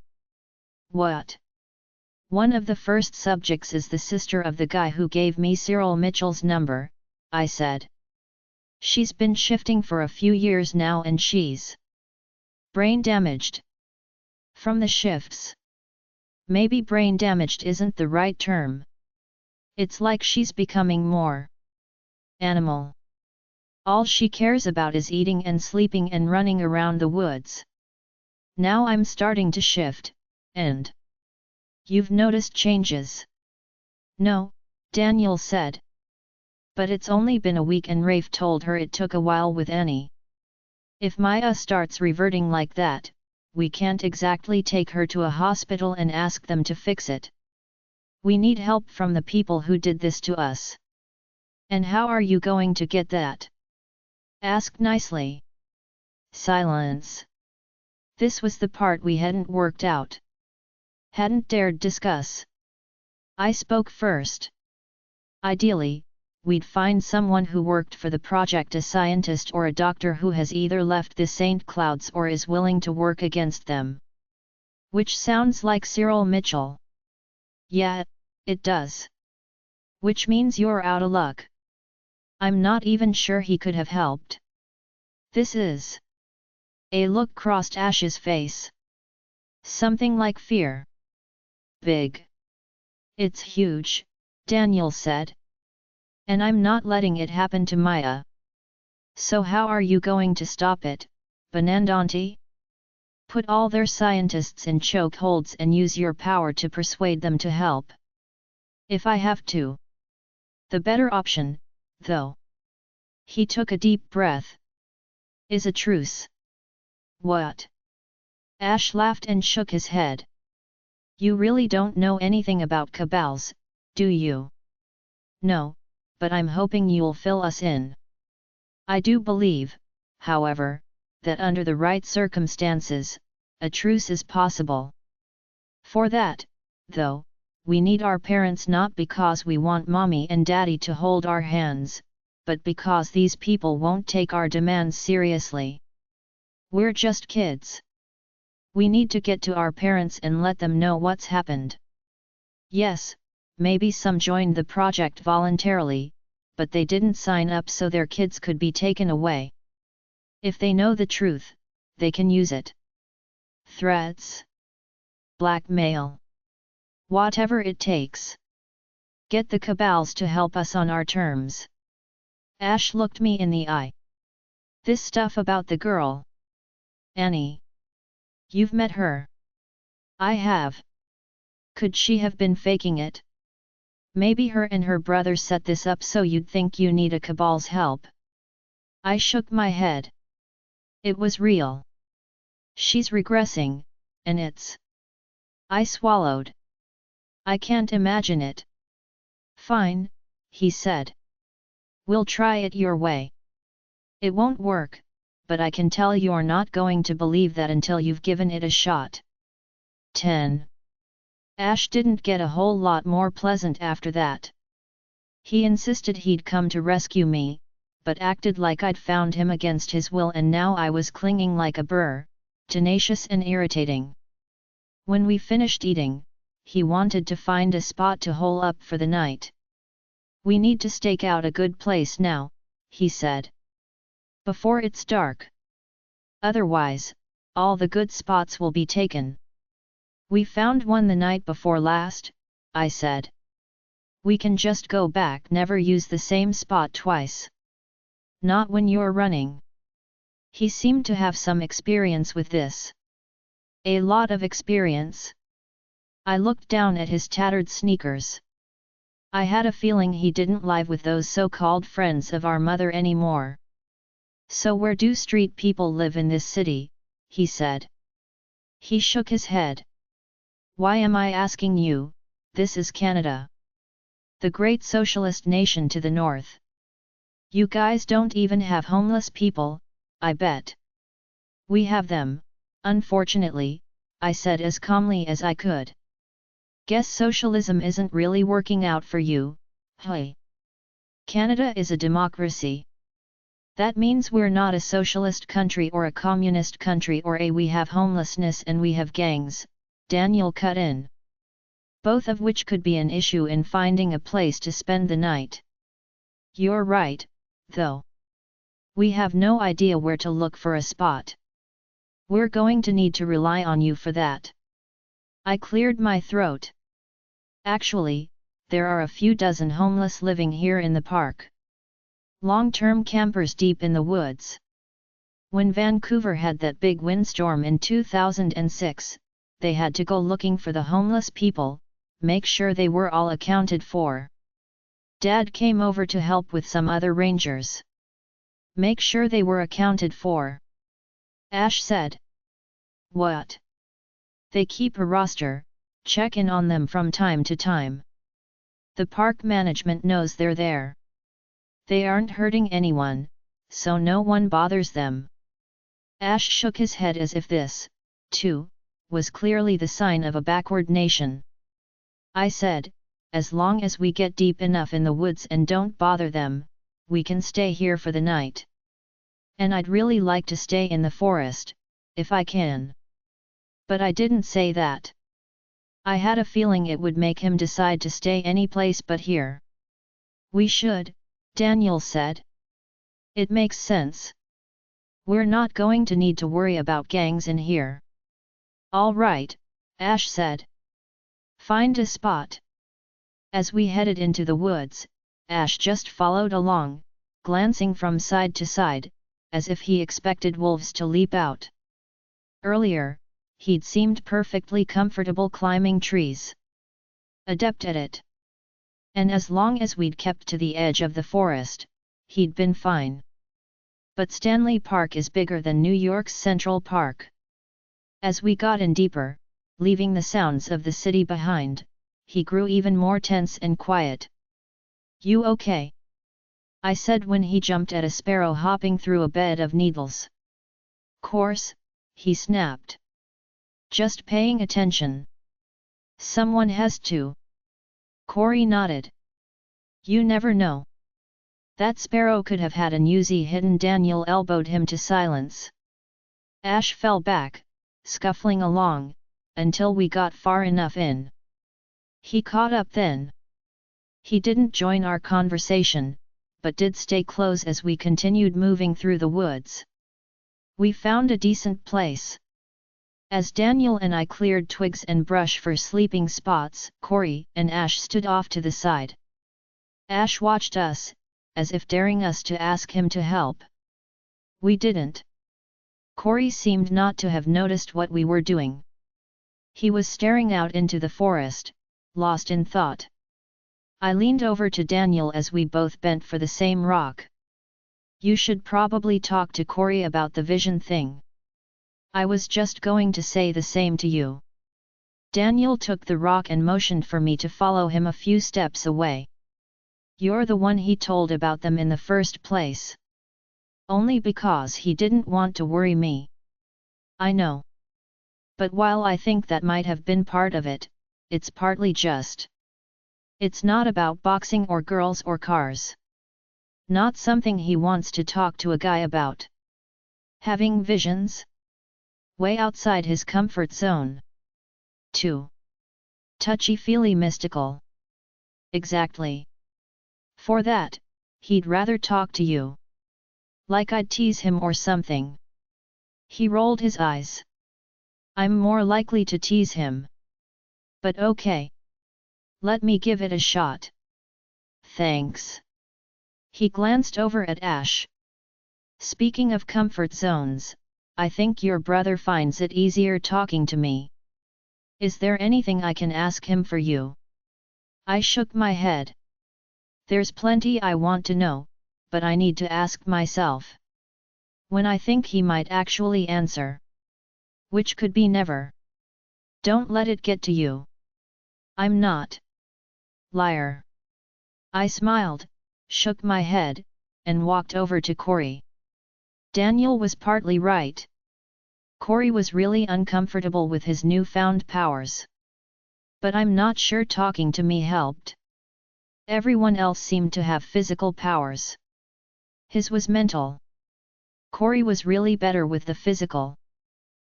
What? One of the first subjects is the sister of the guy who gave me Cyril Mitchell's number, I said. She's been shifting for a few years now and she's brain damaged. From the shifts. Maybe brain damaged isn't the right term. It's like she's becoming more animal. All she cares about is eating and sleeping and running around the woods. Now I'm starting to shift, and you've noticed changes? No, Daniel said. But it's only been a week and Rafe told her it took a while with Annie. If Maya starts reverting like that, we can't exactly take her to a hospital and ask them to fix it. We need help from the people who did this to us. And how are you going to get that? Ask nicely. Silence. This was the part we hadn't worked out. Hadn't dared discuss. I spoke first. Ideally, we'd find someone who worked for the project, a scientist or a doctor who has either left the St. Clouds or is willing to work against them. Which sounds like Cyril Mitchell. Yeah, it does. Which means you're out of luck. I'm not even sure he could have helped. This is. A look crossed Ash's face. Something like fear. Big. It's huge, Daniel said. And I'm not letting it happen to Maya. So how are you going to stop it, Benandanti? Put all their scientists in chokeholds and use your power to persuade them to help. If I have to. The better option, though. He took a deep breath. Is a truce. What? Ash laughed and shook his head. You really don't know anything about cabals, do you? No, but I'm hoping you'll fill us in. I do believe, however, that under the right circumstances, a truce is possible. For that, though, we need our parents not because we want mommy and daddy to hold our hands, but because these people won't take our demands seriously. We're just kids. We need to get to our parents and let them know what's happened. Yes, maybe some joined the project voluntarily, but they didn't sign up so their kids could be taken away. If they know the truth, they can use it. Threats. Blackmail. Whatever it takes. Get the cabals to help us on our terms. Ash looked me in the eye. This stuff about the girl. Annie. You've met her. I have. Could she have been faking it? Maybe her and her brother set this up so you'd think you need a cabal's help. I shook my head. It was real. She's regressing, and it's... I swallowed. I can't imagine it. Fine, he said. We'll try it your way. It won't work, but I can tell you're not going to believe that until you've given it a shot. 10. Ash didn't get a whole lot more pleasant after that. He insisted he'd come to rescue me, but acted like I'd found him against his will and now I was clinging like a burr, tenacious and irritating. When we finished eating, he wanted to find a spot to hole up for the night. We need to stake out a good place now, he said. Before it's dark. Otherwise, all the good spots will be taken. We found one the night before last, I said. We can just go back, never use the same spot twice. Not when you're running. He seemed to have some experience with this. A lot of experience. I looked down at his tattered sneakers. I had a feeling he didn't live with those so-called friends of our mother anymore. So where do street people live in this city? He said. He shook his head. Why am I asking you? This is Canada. The great socialist nation to the north. You guys don't even have homeless people, I bet. We have them, unfortunately, I said as calmly as I could. Guess socialism isn't really working out for you, hey? Canada is a democracy. That means we're not a socialist country or a communist country or we have homelessness and we have gangs, Daniel cut in. Both of which could be an issue in finding a place to spend the night. You're right, though. We have no idea where to look for a spot. We're going to need to rely on you for that. I cleared my throat. Actually, there are a few dozen homeless living here in the park. Long-term campers deep in the woods. When Vancouver had that big windstorm in 2006, they had to go looking for the homeless people, make sure they were all accounted for. Dad came over to help with some other rangers. Make sure they were accounted for. Ash said. What? They keep a roster, check in on them from time to time. The park management knows they're there. They aren't hurting anyone, so no one bothers them. Ash shook his head as if this, too, was clearly the sign of a backward nation. I said, as long as we get deep enough in the woods and don't bother them, we can stay here for the night. And I'd really like to stay in the forest, if I can. But I didn't say that. I had a feeling it would make him decide to stay any place but here. We should, Daniel said. It makes sense. We're not going to need to worry about gangs in here. All right, Ash said. Find a spot. As we headed into the woods, Ash just followed along, glancing from side to side, as if he expected wolves to leap out. Earlier, he'd seemed perfectly comfortable climbing trees. Adept at it. And as long as we'd kept to the edge of the forest, he'd been fine. But Stanley Park is bigger than New York's Central Park. As we got in deeper, leaving the sounds of the city behind, he grew even more tense and quiet. You okay? I said when he jumped at a sparrow hopping through a bed of needles. Course, he snapped. Just paying attention. Someone has to. Corey nodded. You never know. That sparrow could have had an Uzi hidden. Daniel elbowed him to silence. Ash fell back, scuffling along, until we got far enough in. He caught up then. He didn't join our conversation, but did stay close as we continued moving through the woods. We found a decent place. As Daniel and I cleared twigs and brush for sleeping spots, Corey and Ash stood off to the side. Ash watched us, as if daring us to ask him to help. We didn't. Corey seemed not to have noticed what we were doing. He was staring out into the forest, lost in thought. I leaned over to Daniel as we both bent for the same rock. You should probably talk to Corey about the vision thing. I was just going to say the same to you. Daniel took the rock and motioned for me to follow him a few steps away. You're the one he told about them in the first place. Only because he didn't want to worry me. I know. But while I think that might have been part of it, it's partly just. It's not about boxing or girls or cars. Not something he wants to talk to a guy about. Having visions? Way outside his comfort zone. Too touchy-feely mystical. Exactly. For that, he'd rather talk to you. Like I'd tease him or something. He rolled his eyes. I'm more likely to tease him. But okay. Let me give it a shot. Thanks. He glanced over at Ash. Speaking of comfort zones, I think your brother finds it easier talking to me. Is there anything I can ask him for you? I shook my head. There's plenty I want to know, but I need to ask myself. When I think he might actually answer. Which could be never. Don't let it get to you. I'm not. Liar. I smiled, shook my head, and walked over to Corey. Daniel was partly right. Corey was really uncomfortable with his newfound powers. But I'm not sure talking to me helped. Everyone else seemed to have physical powers. His was mental. Corey was really better with the physical.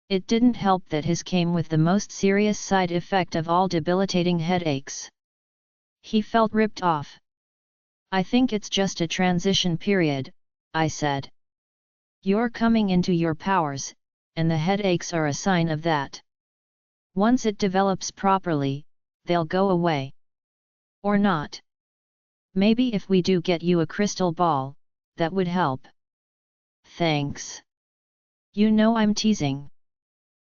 It didn't help that his came with the most serious side effect of all, debilitating headaches. He felt ripped off. I think it's just a transition period, I said. You're coming into your powers, and the headaches are a sign of that. Once it develops properly, they'll go away. Or not. Maybe if we do get you a crystal ball, that would help. Thanks. You know I'm teasing.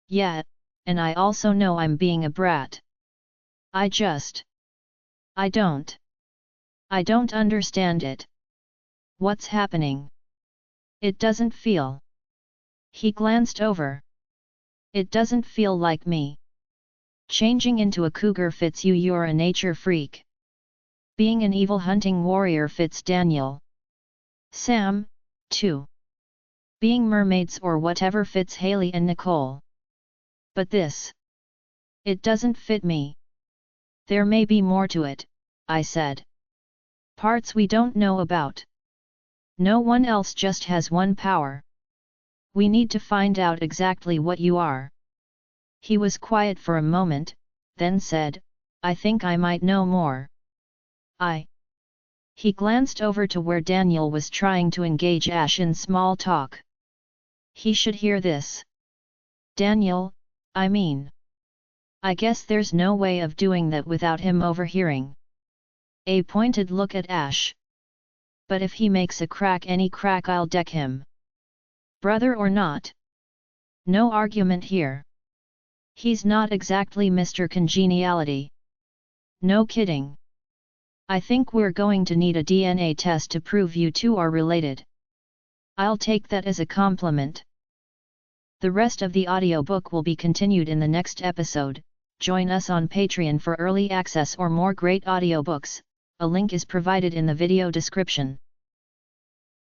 Yeah, and I also know I'm being a brat. I don't understand it. What's happening? It doesn't feel. He glanced over. It doesn't feel like me. Changing into a cougar fits you, you're a nature freak. Being an evil hunting warrior fits Daniel. Sam, too. Being mermaids or whatever fits Haley and Nicole. But this. It doesn't fit me. There may be more to it, I said. Parts we don't know about. No one else just has one power. We need to find out exactly what you are. He was quiet for a moment, then said, I think I might know more. He glanced over to where Daniel was trying to engage Ash in small talk. He should hear this. Daniel, I mean. I guess there's no way of doing that without him overhearing. A pointed look at Ash. But if he makes a crack, any crack, I'll deck him. Brother or not. No argument here. He's not exactly Mr. Congeniality. No kidding. I think we're going to need a DNA test to prove you two are related. I'll take that as a compliment. The rest of the audiobook will be continued in the next episode. Join us on Patreon for early access or more great audiobooks. A link is provided in the video description.